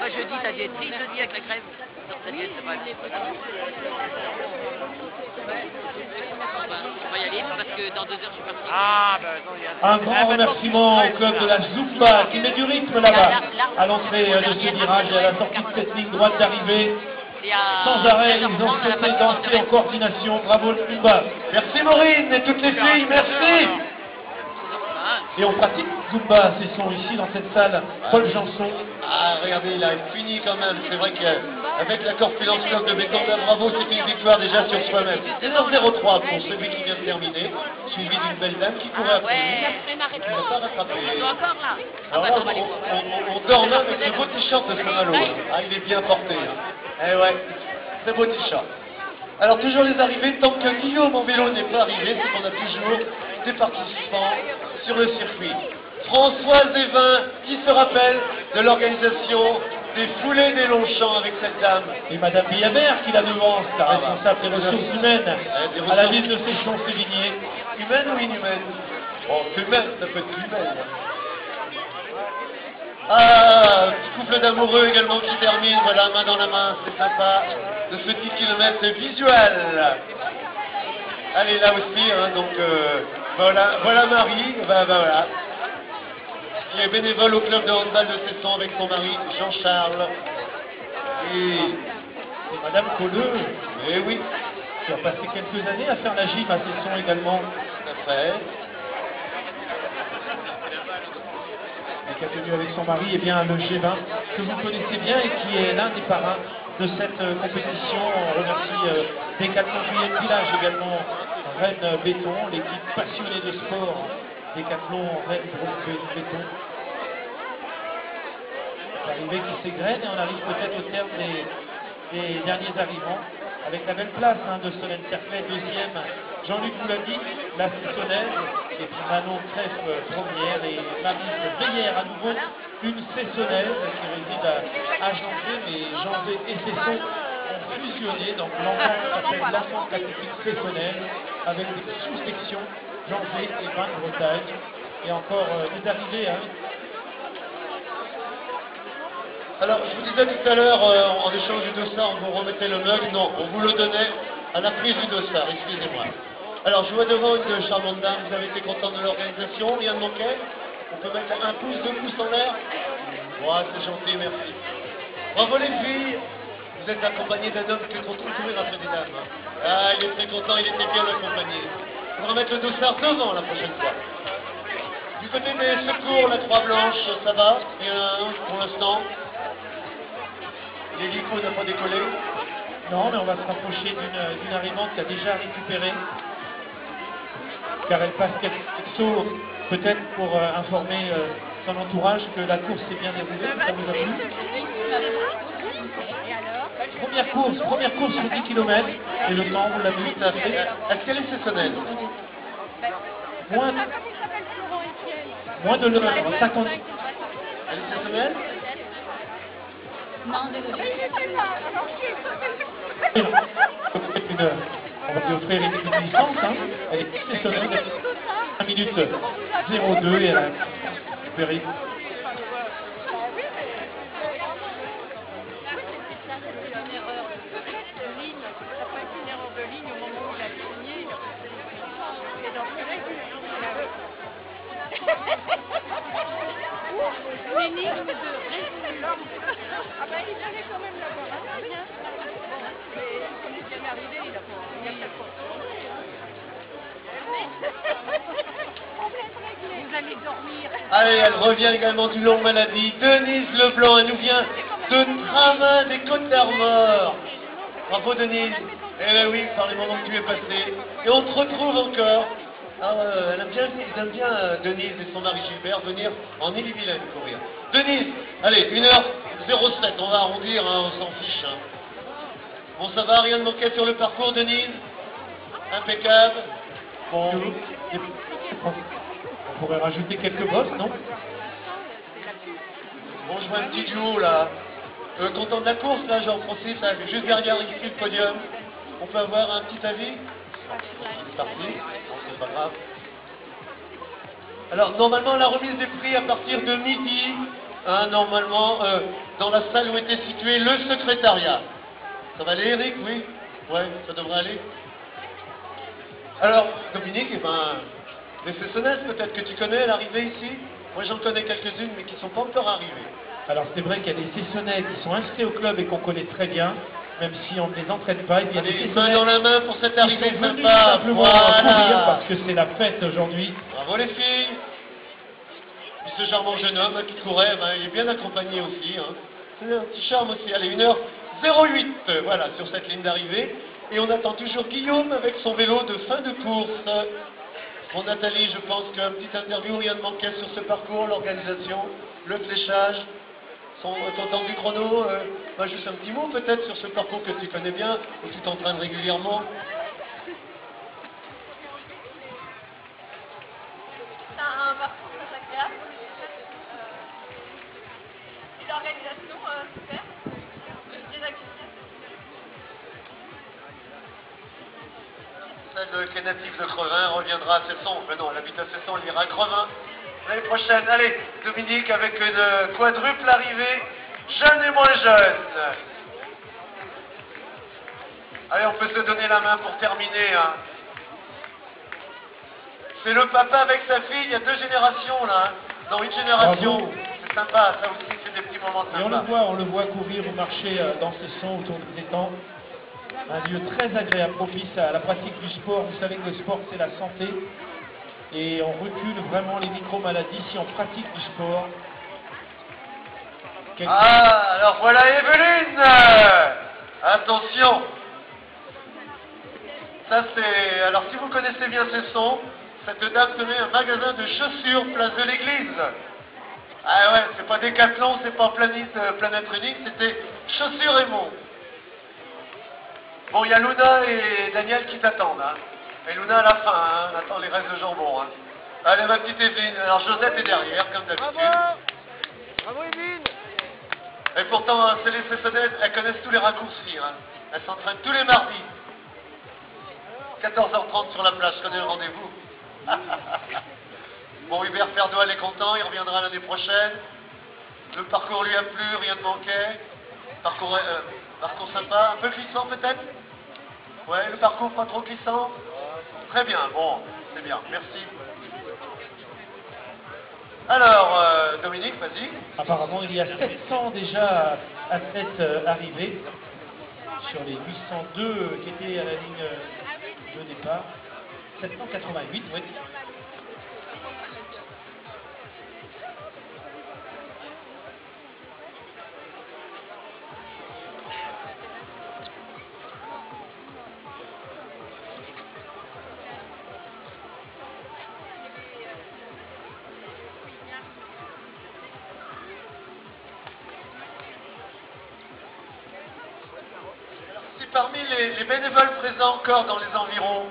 Ah, jeudi, t'as diète. Si, jeudi avec la crève. Ta diète, c'est pas on va y aller parce que dans 2 heures, je suis parti. Ah, bah non, il y a... Un grand remerciement au club de la Zumba qui met du rythme là-bas, à l'entrée de ce virage et à la sortie de cette ligne droite d'arrivée. Sans arrêt, ils ont souhaité danser en coordination. Bravo le Zumba. Merci Maureen et toutes les filles, merci. Et on pratique Zumba session ici dans cette salle Paul Janson. Ah, regardez, il a fini quand même. C'est vrai qu'avec la Corpulence Club de Béton, bravo, c'est une victoire déjà sur soi-même. 1h03 pour celui qui vient de terminer, suivi d'une belle dame qui courait après lui, qui n'a pas rattrapé. Alors là, on dort même avec ce beau t-shirt de Saint-Malo. Ah, il est bien porté. Hein. Eh ouais, très beau t-shirt. Alors toujours les arrivées, tant que Guillaume en vélo n'est pas arrivé, c'est qu'on a toujours des participants sur le circuit. Françoise Evin, qui se rappelle de l'organisation des foulées des Longchamps avec cette dame. Et Madame Biabert qui la devance, la responsable des ressources humaines à la ville de Séchon-Sévigné. Humaine ou inhumaine? Oh, humaine, ça peut être humaine. Ah, petit couple d'amoureux également qui termine, voilà, main dans la main, c'est sympa, de ce 10 km visuel. Elle est là aussi, hein, donc voilà Marie, voilà, qui est bénévole au club de handball de Cesson avec son mari Jean-Charles. Et Madame Colleux, eh oui, qui a passé quelques années à faire la gym à Cesson également. tout à fait. Et qui a tenu avec son mari, eh bien, le G20, que vous connaissez bien et qui est l'un des parrains de cette compétition. On remercie Décathlon Juliette Village également, Rennes Béton, l'équipe passionnée de sport, Décathlon Rennes Groupe Béton. L'arrivée qui s'égrène et on arrive peut-être au terme des derniers arrivants, avec la belle place de Solène Cerclet, deuxième, Jean-Luc Boulady, la Cessonnaise, et puis Manon Crève, première, et Maryse Veillère à nouveau, une Cessonnaise qui réside à Janzé, mais Janzé et Cesson ont fusionné, donc l'ensemble s'appelle l'Ensemble athlétique Cessonnaise, avec des sous-sections, Janzé et Bain-de-Bretagne, et encore des arrivées, Alors, je vous disais tout à l'heure, en échange du dossard, on vous remettait le mug. Non, on vous le donnait à la prise du dossard, excusez-moi. Alors, je vois devant une charmante dame, vous avez été content de l'organisation, rien ne manquait. On peut mettre 1 pouce, 2 pouces en l'air. Ouais, c'est gentil, merci. Bravo les filles, vous êtes accompagné d'un homme qui est content de courir après des dames. Ah, il est très content, il était bien accompagné. On va remettre le dossard devant la prochaine fois. Du côté des secours, la croix blanche, ça va, rien pour l'instant. L'hélico n'a pas décollé. Non, mais on va se rapprocher d'une arrivante qui a déjà récupéré, car elle passe quelques sauts, peut-être pour informer son entourage que la course s'est bien déroulée, ça vous a plu. Première course sur 10 km, et le temps, vous l'avez vu, Tout à fait. Est-ce qu'elle est Cessonnaise? Moins de l'heure, 50. Elle est Cessonnaise? On va lui offrir une petite licence, hein. Elle est exceptionnelle. 1 minute 02 et elle a récupéré. L'énigme de résoudre. Ah ben il fallait quand même l'avoir appris, hein. Mais comme il vient d'arriver, il a pas Vous allez dormir. Allez, elle revient également du long maladie. Denise Leblanc, elle nous vient de Tramin des Côtes d'Armor. Bravo Denise. Eh ben oui, par les moments que tu es passé. Et on te retrouve encore. Alors, ils aiment bien Denise et son mari Gilbert venir en Ille-et-Vilaine courir. Denise, allez, 1h07, on va arrondir, hein, on s'en fiche. Hein. Bon, ça va, rien de manquer sur le parcours, Denise? Impeccable. Bon. On pourrait rajouter quelques bosses, non? Bon, je vois un petit duo là. Content de la course là, j'en profite, là, juste derrière ici le podium. On peut avoir un petit avis? C'est parti, bon, c'est pas grave. Alors, normalement, la remise des prix à partir de midi, hein, normalement, dans la salle où était situé le secrétariat. Ça va aller, Eric? Oui? Ouais, ça devrait aller. Alors, Dominique, eh ben, les Cessonnaises, peut-être que tu connais à l'arrivée ici? Moi, j'en connais quelques-unes, mais qui ne sont pas encore arrivées. Alors, c'est vrai qu'il y a des Cessonnais qui sont inscrits au club et qu'on connaît très bien, même si on ne les entraîne pas. Il y a des mains dans la main pour cette arrivée venus sympa. Simplement Voilà. courir parce que c'est la fête aujourd'hui. Bravo les filles. Puis ce charmant jeune homme qui courait, ben, il est bien accompagné aussi. Hein. C'est un petit charme aussi. Allez, 1h08, voilà, sur cette ligne d'arrivée. Et on attend toujours Guillaume avec son vélo de fin de course. Bon, Nathalie, je pense qu'un petit interview, rien ne manquait sur ce parcours, l'organisation, le fléchage, ton temps du chrono. Juste un petit mot peut-être sur ce parcours que tu connais bien, où tu t'entraînes régulièrement. C'est un parcours très agréable. Une organisation super. Très accessible. Celle qui est native de Crevin reviendra à Cesson. Mais non, elle habite à Cesson, elle ira à Crevin l'année prochaine. Allez, Dominique avec une quadruple arrivée, jeune et moins jeune. Allez, on peut se donner la main pour terminer. Hein. C'est le papa avec sa fille, il y a 2 générations là. Hein. Dans une génération, c'est sympa, ça aussi c'est des petits moments Et sympas. on le voit courir au marché dans Cesson autour des étangs. Un lieu très agréable, propice à la pratique du sport. Vous savez que le sport, c'est la santé. Et on recule vraiment les micro-maladies si on pratique du sport. Ah, alors voilà Evelyne. Attention. Ça c'est... Alors si vous connaissez bien Cesson, cette dame tenait un magasin de chaussures place de l'église. Ah ouais, c'est pas Décathlon, c'est pas Planète Unique, c'était Chaussures et Monts. Bon, il y a Luna et Daniel qui t'attendent. Hein. Et Luna à la fin, hein, on attend les restes de jambon. Hein. Allez, ma petite Evelyne. Alors, Josette est derrière, comme d'habitude. Bravo Evelyne. Et pourtant, hein, c'est les Cessonnaises, elles connaissent tous les raccourcis. Hein. Elles s'entraînent tous les mardis. 14h30 sur la plage, je connais le rendez-vous. Bon, Hubert Ferdoal est content, il reviendra l'année prochaine. Le parcours lui a plu, rien ne manquait. Parcours sympa, un peu glissant peut-être? Ouais, le parcours pas trop glissant? Très bien, bon, c'est bien, merci. Alors, Dominique, vas-y. Apparemment, il y a 700 déjà athlètes arrivés sur les 802 qui étaient à la ligne de départ. 788, oui. Parmi les bénévoles présents encore dans les environs,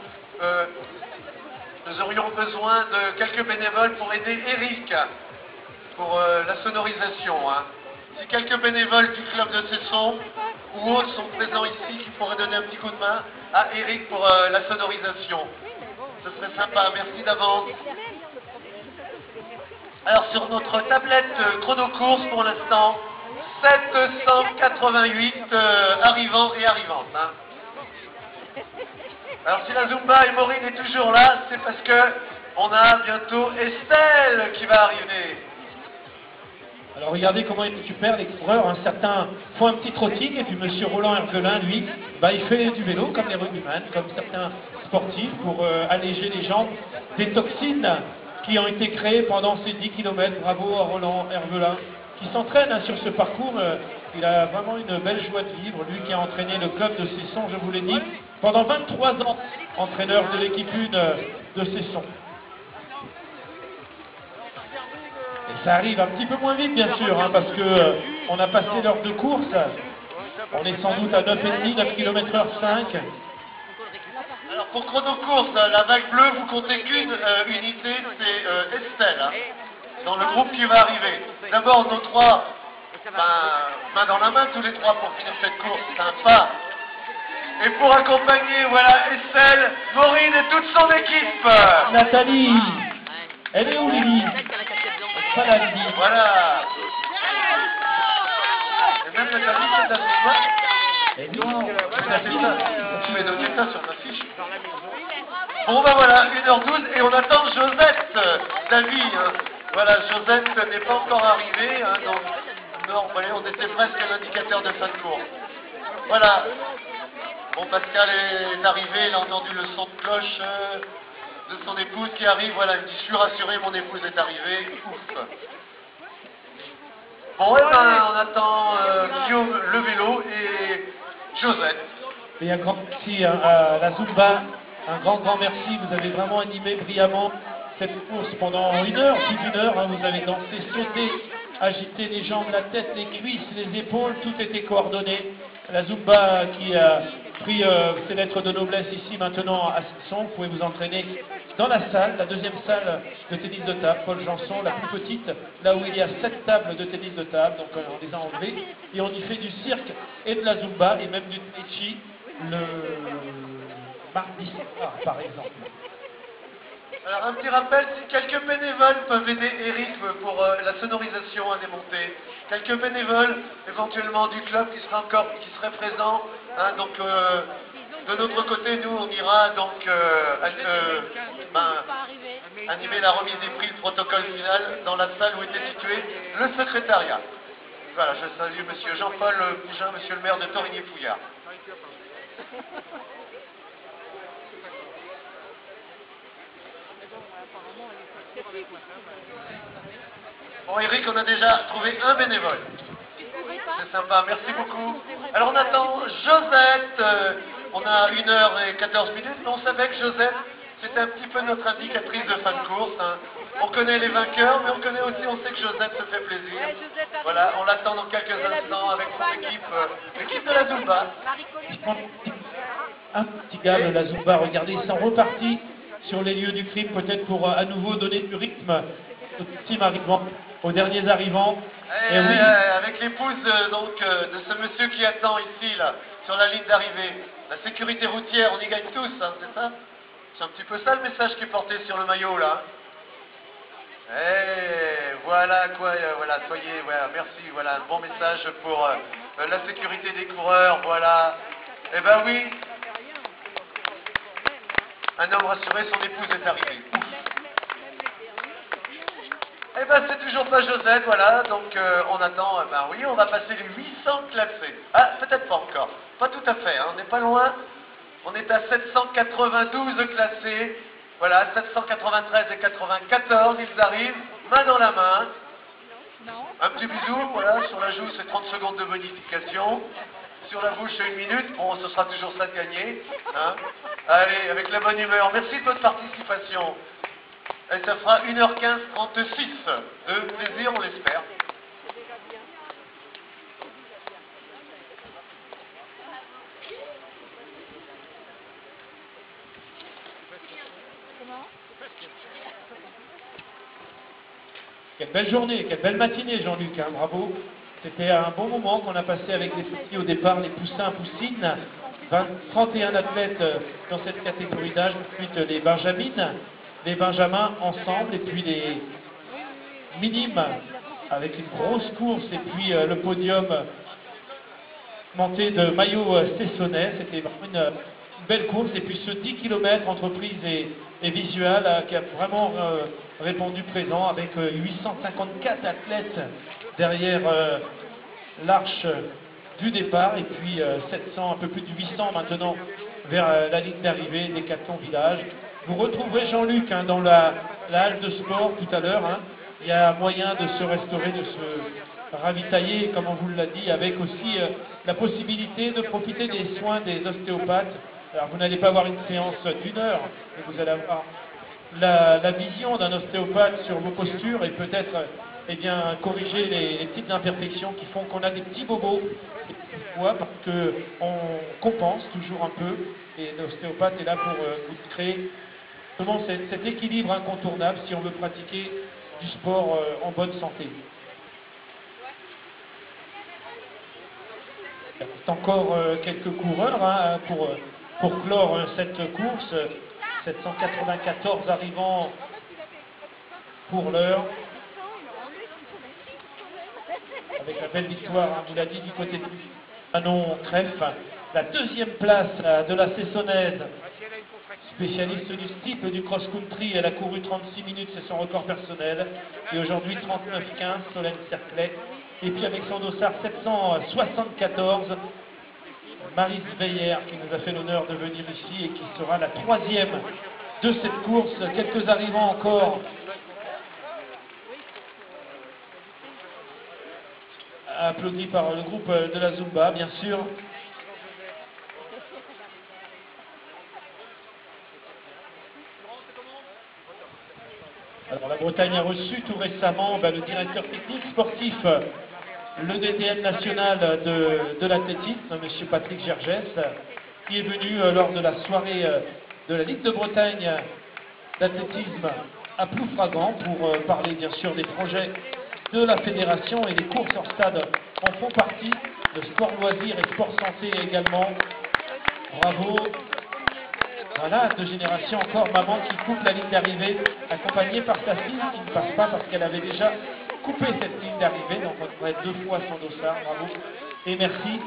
nous aurions besoin de quelques bénévoles pour aider Eric pour la sonorisation. Hein. Si quelques bénévoles du club de Cesson ou autres sont présents ici qui pourraient donner un petit coup de main, à Eric pour la sonorisation. Ce serait sympa, merci d'avance. Alors sur notre tablette chrono-course pour l'instant, 788 arrivants et arrivantes. Hein. Alors si la Zumba et Maureen est toujours là, c'est parce que on a bientôt Estelle qui va arriver. Alors regardez comment ils récupèrent les coureurs, hein. Certains font un petit trotting et puis monsieur Roland Hervelin, lui, bah, il fait du vélo comme les rugbyman, comme certains sportifs pour alléger les jambes des toxines qui ont été créées pendant ces 10 km. Bravo à Roland Hervelin qui s'entraîne hein, sur ce parcours. Il a vraiment une belle joie de vivre, lui qui a entraîné le club de Cesson, je vous l'ai dit, pendant 23 ans, entraîneur de l'équipe 1 de Cesson. Et ça arrive un petit peu moins vite, bien sûr, hein, parce que on a passé l'heure de course. On est sans doute à 9,5, 9 km/h 5. Alors pour chrono-course, la vague bleue, vous comptez qu'une unité, c'est Estelle, hein, dans le groupe qui va arriver. D'abord nos trois, main dans la main tous les trois pour finir cette course, sympa. Et pour accompagner, voilà, Estelle, Maureen et toute son équipe. Nathalie, elle est où Lily? Pas la Lily. Voilà. Et même Nathalie, c'est la Zumba. Et non, Tu m'as noté ça sur ma fiche. Bon ben voilà, 1h12 et on attend Josette, David. Hein. Voilà, Josette n'est pas encore arrivée. Hein, donc, non, voyez, on était presque à l'indicateur de fin de course. Voilà. Bon, Pascal est arrivé, il a entendu le son de cloche de son épouse qui arrive. Voilà, il me dit, je suis rassuré, mon épouse est arrivée. Ouf. Bon, et ben, on attend Guillaume le vélo et Josette. Et un grand merci à la Zumba, un grand merci, vous avez vraiment animé brillamment cette course pendant 1 heure, plus d'1 heure, hein, vous avez dansé, sauté, agité les jambes, la tête, les cuisses, les épaules, tout était coordonné. La Zumba qui a pris ses lettres de noblesse ici maintenant à Cesson, vous pouvez vous entraîner dans la salle, la deuxième salle de tennis de table, Paul Janson, la plus petite, là où il y a 7 tables de tennis de table, donc on les a enlevées, et on y fait du cirque et de la Zumba, et même du Tai Chi le mardi soir, par exemple. Alors un petit rappel, si quelques bénévoles peuvent aider Eric pour la sonorisation à démonter, quelques bénévoles éventuellement du club qui seraient présents, hein, donc de notre côté nous on ira donc animer la remise des prix, le protocole final dans la salle où était situé le secrétariat. Voilà, je salue monsieur Jean-Paul Bougin, monsieur le maire de Torigny-Fouillard. Bon Eric, on a déjà trouvé un bénévole. C'est sympa, merci beaucoup. Alors on attend Josette. On a 1h14, mais on savait que Josette, c'était un petit peu notre indicatrice de fin de course. Hein. On connaît les vainqueurs, mais on connaît aussi, on sait que Josette se fait plaisir. Voilà, on l'attend dans quelques instants avec son équipe, l'équipe de la Zumba. Un petit gars de la Zumba, regardez, ils sont repartis sur les lieux du crime, peut-être pour à nouveau donner du rythme au team arrivant, aux derniers arrivants. Et oui. Avec l'épouse de ce monsieur qui attend ici, là, sur la ligne d'arrivée. La sécurité routière, on y gagne tous, hein, c'est ça? C'est un petit peu ça le message qui est porté sur le maillot, là. Et voilà quoi, voilà, soyez, voilà, merci, voilà, un bon message pour la sécurité des coureurs, voilà. Eh ben oui, un homme rassuré, son épouse est arrivée. Ouf. Eh ben c'est toujours pas Josette, voilà, donc on attend, ben oui, on va passer les 800 classés. Ah, peut-être pas encore, pas tout à fait, hein, on n'est pas loin, on est à 792 classés, voilà, 793 et 94, ils arrivent, main dans la main. Un petit bisou, voilà, sur la joue c'est 30 secondes de bonification, sur la bouche c'est 1 minute, bon ce sera toujours ça de gagner, hein. Allez, avec la bonne humeur, merci de votre participation. Et ça fera 1h15, 36 de plaisir, on l'espère. Quelle belle journée, quelle belle matinée Jean-Luc, hein, bravo. C'était un bon moment qu'on a passé avec les petits au départ, les poussins, poussines. 31 athlètes dans cette catégorie d'âge, ensuite les Benjamins ensemble, et puis les minimes avec une grosse course, et puis le podium monté de maillot Cessonnet. C'était vraiment une belle course, et puis ce 10 km entreprise et visual qui a vraiment répondu présent avec 854 athlètes derrière l'arche du départ, et puis 700, un peu plus de 800 maintenant vers la ligne d'arrivée des Décathlon Village. Vous retrouverez Jean-Luc dans la halle de sport tout à l'heure. Il y a moyen de se restaurer, de se ravitailler, comme on vous l'a dit, avec aussi la possibilité de profiter des soins des ostéopathes. Alors vous n'allez pas avoir une séance d'1 heure, mais vous allez avoir la vision d'un ostéopathe sur vos postures et peut-être corriger les petites imperfections qui font qu'on a des petits bobos, parce qu'on compense toujours un peu, et l'ostéopathe est là pour vous créer vraiment cet équilibre incontournable si on veut pratiquer du sport en bonne santé. Il reste encore quelques coureurs pour clore cette course. 794 arrivants pour l'heure, avec la belle victoire, on vous l'a dit, du côté de Manon Crève. La deuxième place de la Cessonnaise, spécialiste du steeple du cross-country. Elle a couru 36 minutes, c'est son record personnel. Et aujourd'hui 39,15, Solène Cerclet. Et puis avec son dossard 774, Maryse Veiller, qui nous a fait l'honneur de venir ici et qui sera la troisième de cette course. Quelques arrivants encore. Applaudi par le groupe de la Zumba, bien sûr. Alors la Bretagne a reçu tout récemment le directeur technique sportif, le DTN national de l'athlétisme, M. Patrick Gergès, qui est venu lors de la soirée de la Ligue de Bretagne d'athlétisme à Ploufragan pour parler bien sûr des projets de la fédération, et les courses hors stade en font partie, le sport loisir et sport santé également. Bravo. Voilà, 2 générations encore, maman qui coupe la ligne d'arrivée, accompagnée par sa fille qui ne passe pas parce qu'elle avait déjà coupé cette ligne d'arrivée, donc on devrait 2 fois son dossard, bravo et merci.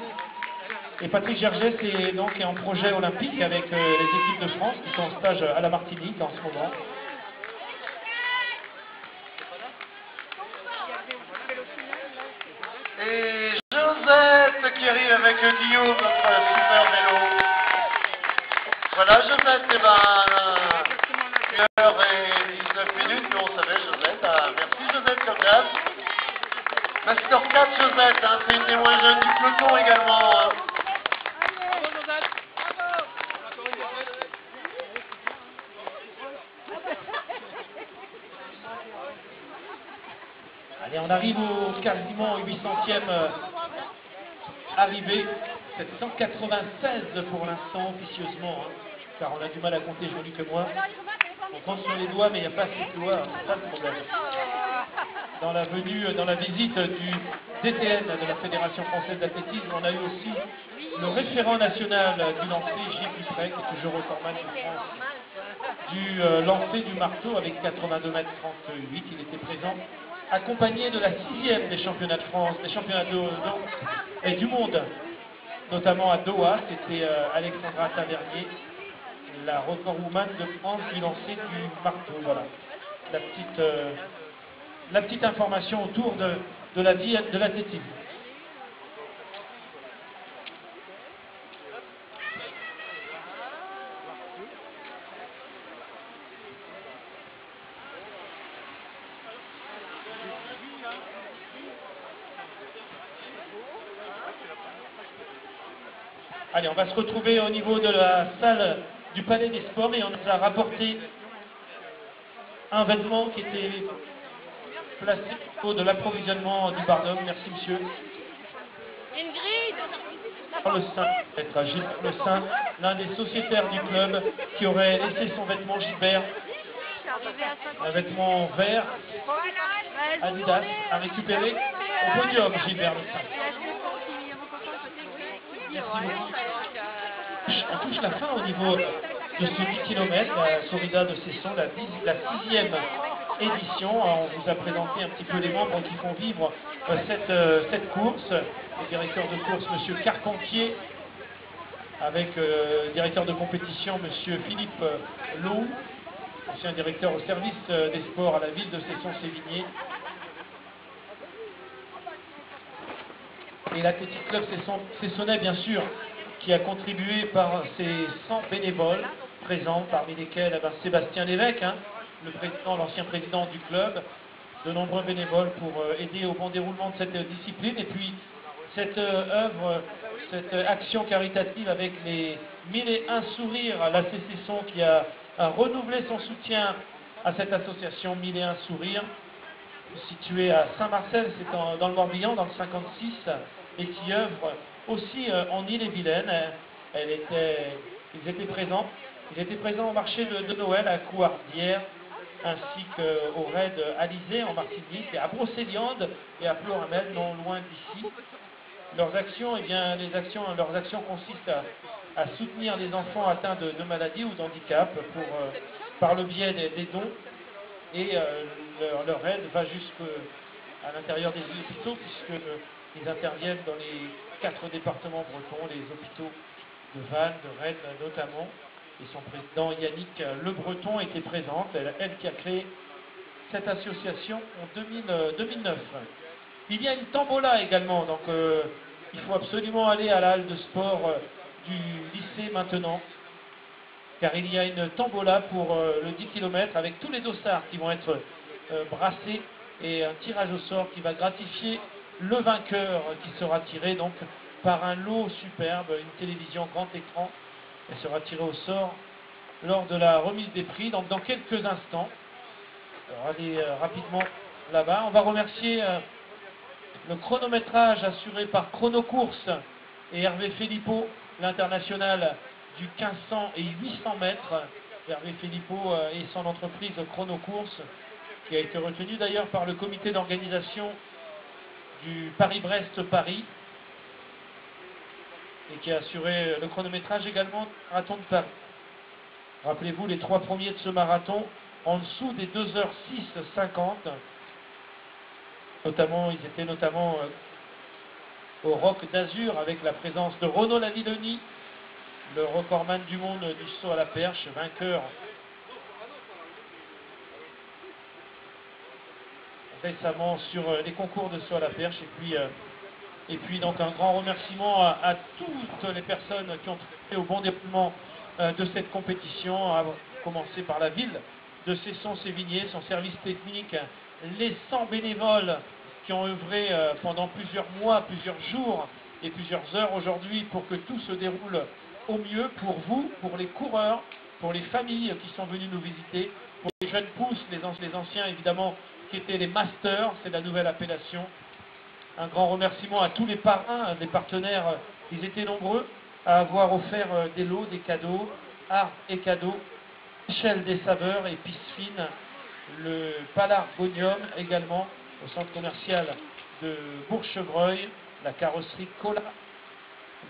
Et Patrick Gergès est donc en projet olympique avec les équipes de France qui sont en stage à la Martinique en ce moment. Et Josette qui arrive avec Guillaume, notre super vélo. Voilà Josette, 1h19, mais on savait Josette. Merci Josette comme d'hab. Master 4 Josette, c'est une des moins jeunes du peloton également. Allez, on arrive au quasiment 800e arrivée, 796 pour l'instant officieusement, car on a du mal à compter, Jean-Luc et moi. On compte sur les doigts, mais il n'y a pas assez de doigts, c'est ça le problème. Dans la visite du DTN, de la Fédération Française d'Athlétisme, on a eu aussi le référent national du lancer, Gilles Dupré, qui est toujours recordman de France, du lancer du marteau avec 82,38 m. Il était présent, accompagné de la 6e des championnats de France, des championnats et du monde, notamment à Doha. C'était Alexandra Tavernier, la recordwoman de France du lancer du marteau. Voilà la petite information autour de la vie de l'athlétisme. Allez, on va se retrouver au niveau de la salle du Palais des Sports et on nous a rapporté un vêtement qui était placé au niveau de l'approvisionnement du Barnum. Merci monsieur. Le Saint, être Gilbert Le Saint, l'un des sociétaires du club qui aurait laissé son vêtement Gilbert, un vêtement vert Adidas, à récupérer au podium Gilbert Le Saint. Merci beaucoup. touche la fin au niveau de ce 10 km, la corrida de Cesson, la 6e édition. On vous a présenté un petit peu les membres qui font vivre cette course. Le directeur de course, M. Carpentier, avec le directeur de compétition, M. Philippe Lowe, ancien directeur au service des sports à la ville de Cesson-Sévigné. Et l'Athletic Club Cessonnais, bien sûr, qui a contribué par ses 100 bénévoles présents, parmi lesquels Sébastien Lévesque, l'ancien président du club, de nombreux bénévoles pour aider au bon déroulement de cette discipline. Et puis cette œuvre, cette action caritative avec les 1001 sourires à la Cesson qui a renouvelé son soutien à cette association 1001 sourires, située à Saint-Marcel, c'est dans le Morbihan, dans le 56, et qui œuvre aussi en Ille-et-Vilaine. Ils étaient présents. Ils étaient présents au marché de Noël à Couardière, ainsi qu'au raid Alizé en Martinique, et à Brocéliande et à Ploramel, non loin d'ici. Leurs actions, eh bien, leurs actions consistent à soutenir les enfants atteints de maladies ou d'handicap par le biais des dons. Et leur aide va jusqu'à l'intérieur des hôpitaux, puisqu'ils interviennent dans les 4 départements bretons, les hôpitaux de Vannes, de Rennes notamment. Et son président Yannick Le Breton était présente, elle qui a créé cette association en 2009. Il y a une tombola également, donc il faut absolument aller à la halle de sport du lycée maintenant, car il y a une tombola pour le 10 km avec tous les dossards qui vont être brassés et un tirage au sort qui va gratifier le vainqueur qui sera tiré donc par un lot superbe, une télévision grand écran. Elle sera tirée au sort lors de la remise des prix dans quelques instants. Alors allez rapidement là-bas. On va remercier le chronométrage assuré par Chronocourse et Hervé Philippot, l'international du 1500 et 800 mètres. Hervé Philippot et son entreprise Chronocourse, qui a été retenu d'ailleurs par le comité d'organisation du Paris-Brest-Paris et qui a assuré le chronométrage également du marathon de Paris. Rappelez-vous, les 3 premiers de ce marathon en dessous des 2h06,50. Ils étaient notamment au Roc d'Azur avec la présence de Renaud Lavilloni, le recordman du monde du saut à la perche, vainqueur récemment sur les concours de saut à la perche. Et puis donc un grand remerciement à toutes les personnes qui ont travaillé au bon déroulement de cette compétition, à commencer par la ville de Cesson-Sévigné, son service technique, les 100 bénévoles qui ont œuvré pendant plusieurs mois, plusieurs jours et plusieurs heures aujourd'hui pour que tout se déroule au mieux pour vous, pour les coureurs, pour les familles qui sont venues nous visiter, pour les jeunes pousses, les anciens évidemment qui étaient les masters, c'est la nouvelle appellation. Un grand remerciement à tous les parrains, les partenaires, ils étaient nombreux à avoir offert des lots, des cadeaux, art et cadeaux, Michel des Saveurs, Épices Fines, le Palard Bonium également, au centre commercial de Bourg-Chevreuil, la carrosserie Cola,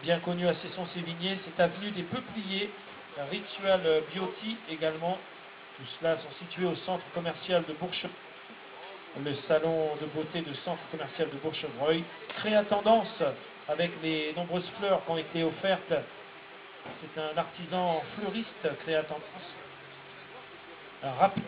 bien connue à Cesson-Sévigné, cette avenue des Peupliers, Ritual Beauty également, tout cela sont situés au centre commercial de Bourg-Chevreuil, le salon de beauté de centre commercial de Bourg-Chevreuil, Créa Tendance avec les nombreuses fleurs qui ont été offertes. C'est un artisan fleuriste, Créa Tendance. Rapide.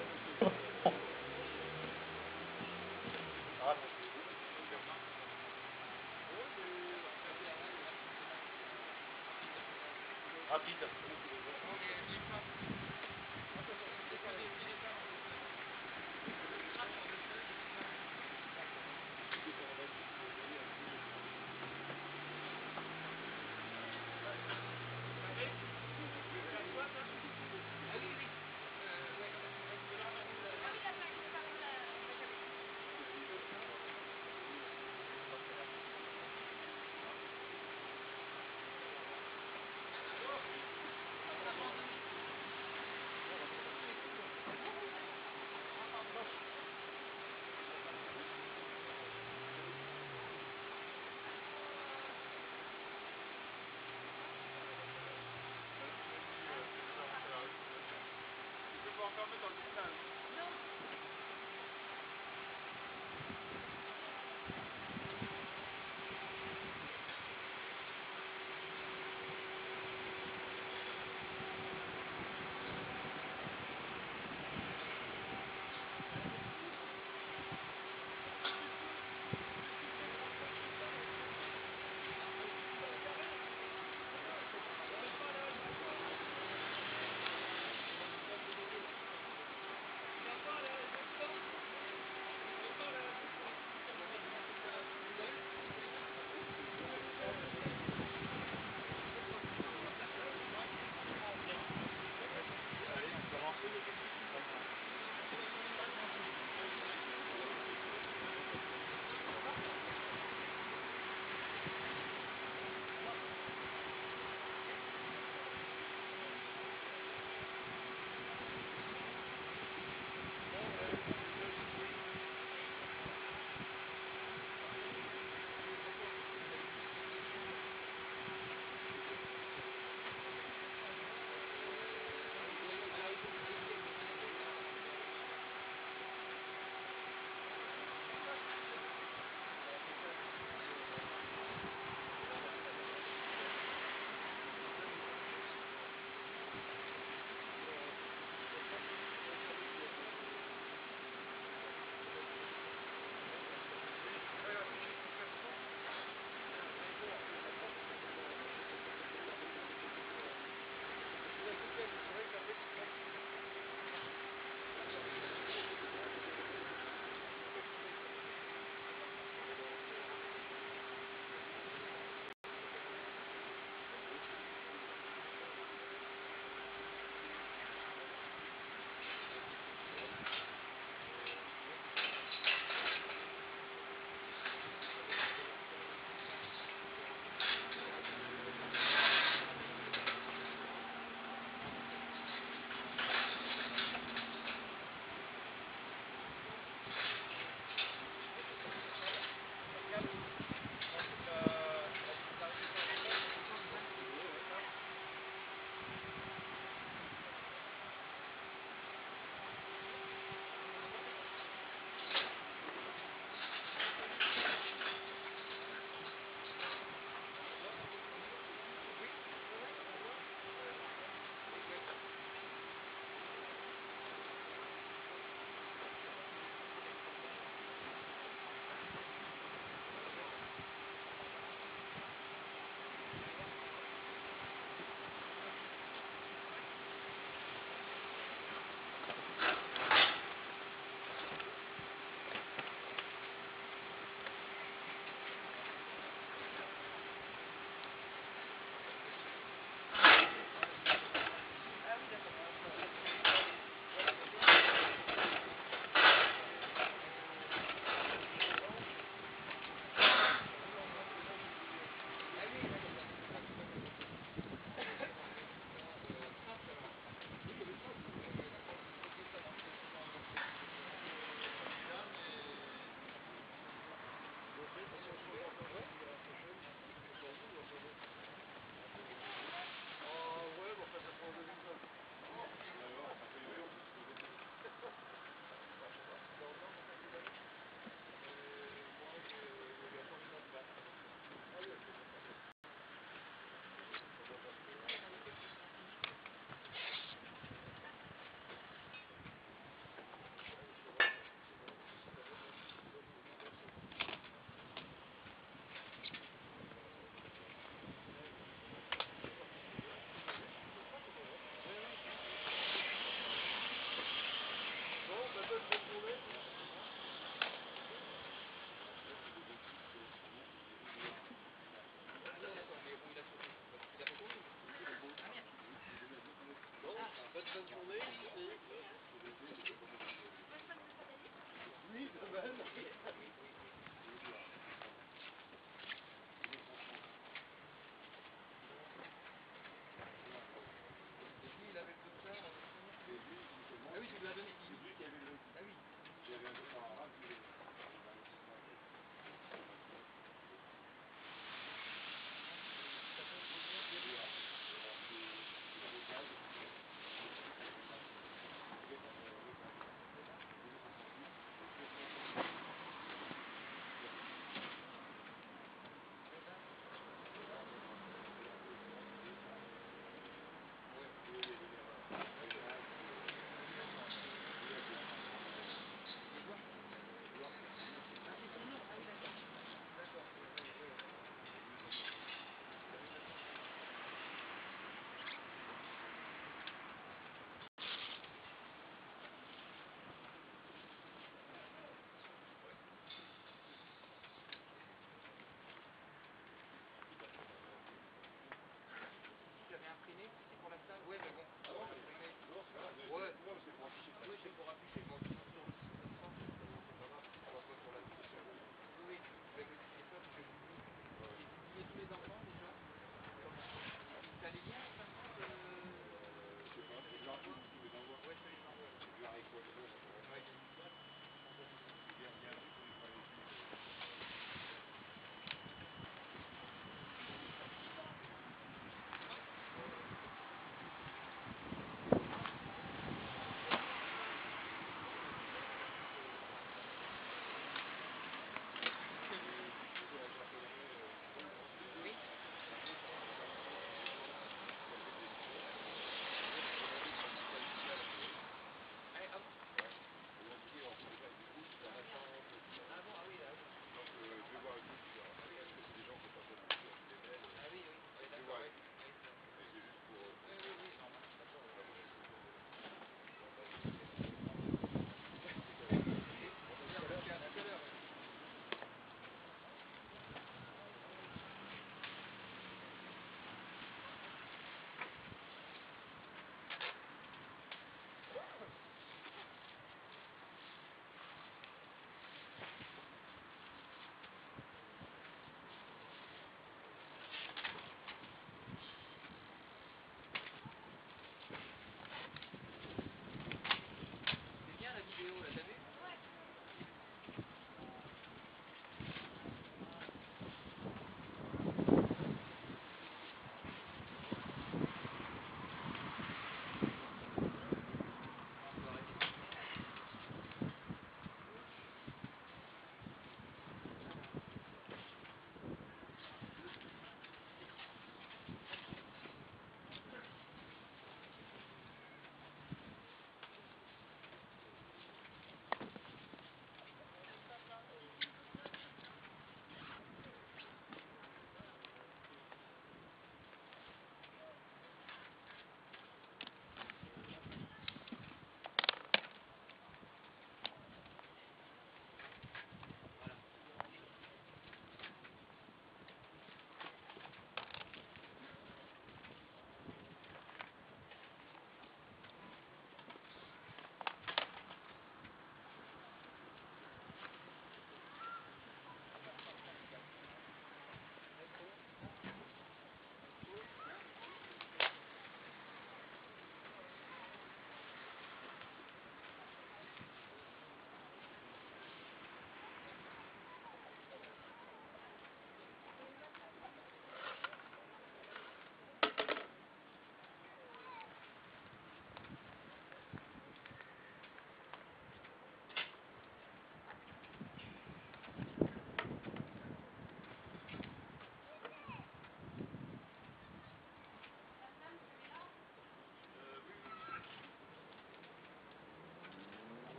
enfermé dans le village.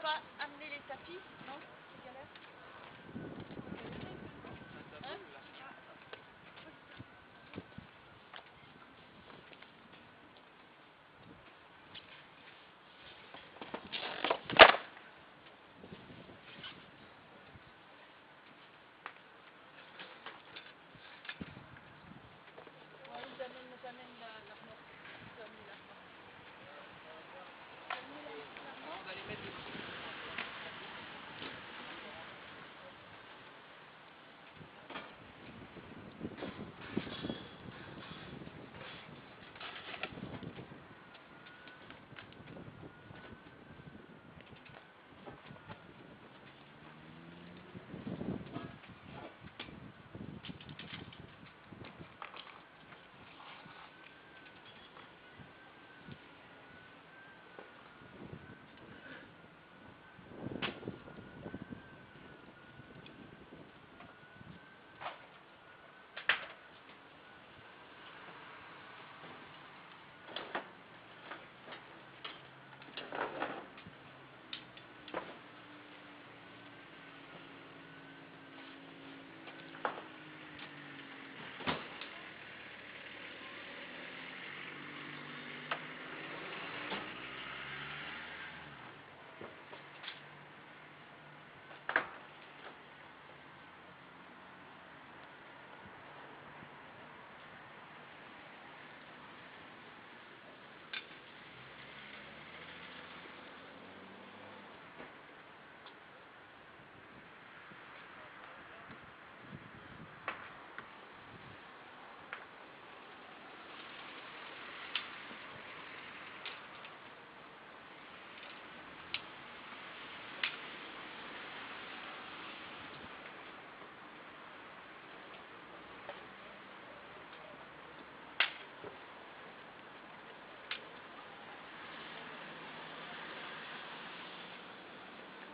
pas amener les tapis, non? C'est galère. Hein? Ouais, ils amènent la remorque. Ils amènent la remorque. On va les mettre dessus.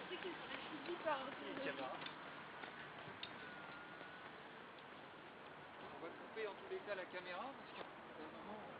C'est qu'ils seraient suivis par Les caméras. On va couper en tous les cas la caméra parce qu'à un moment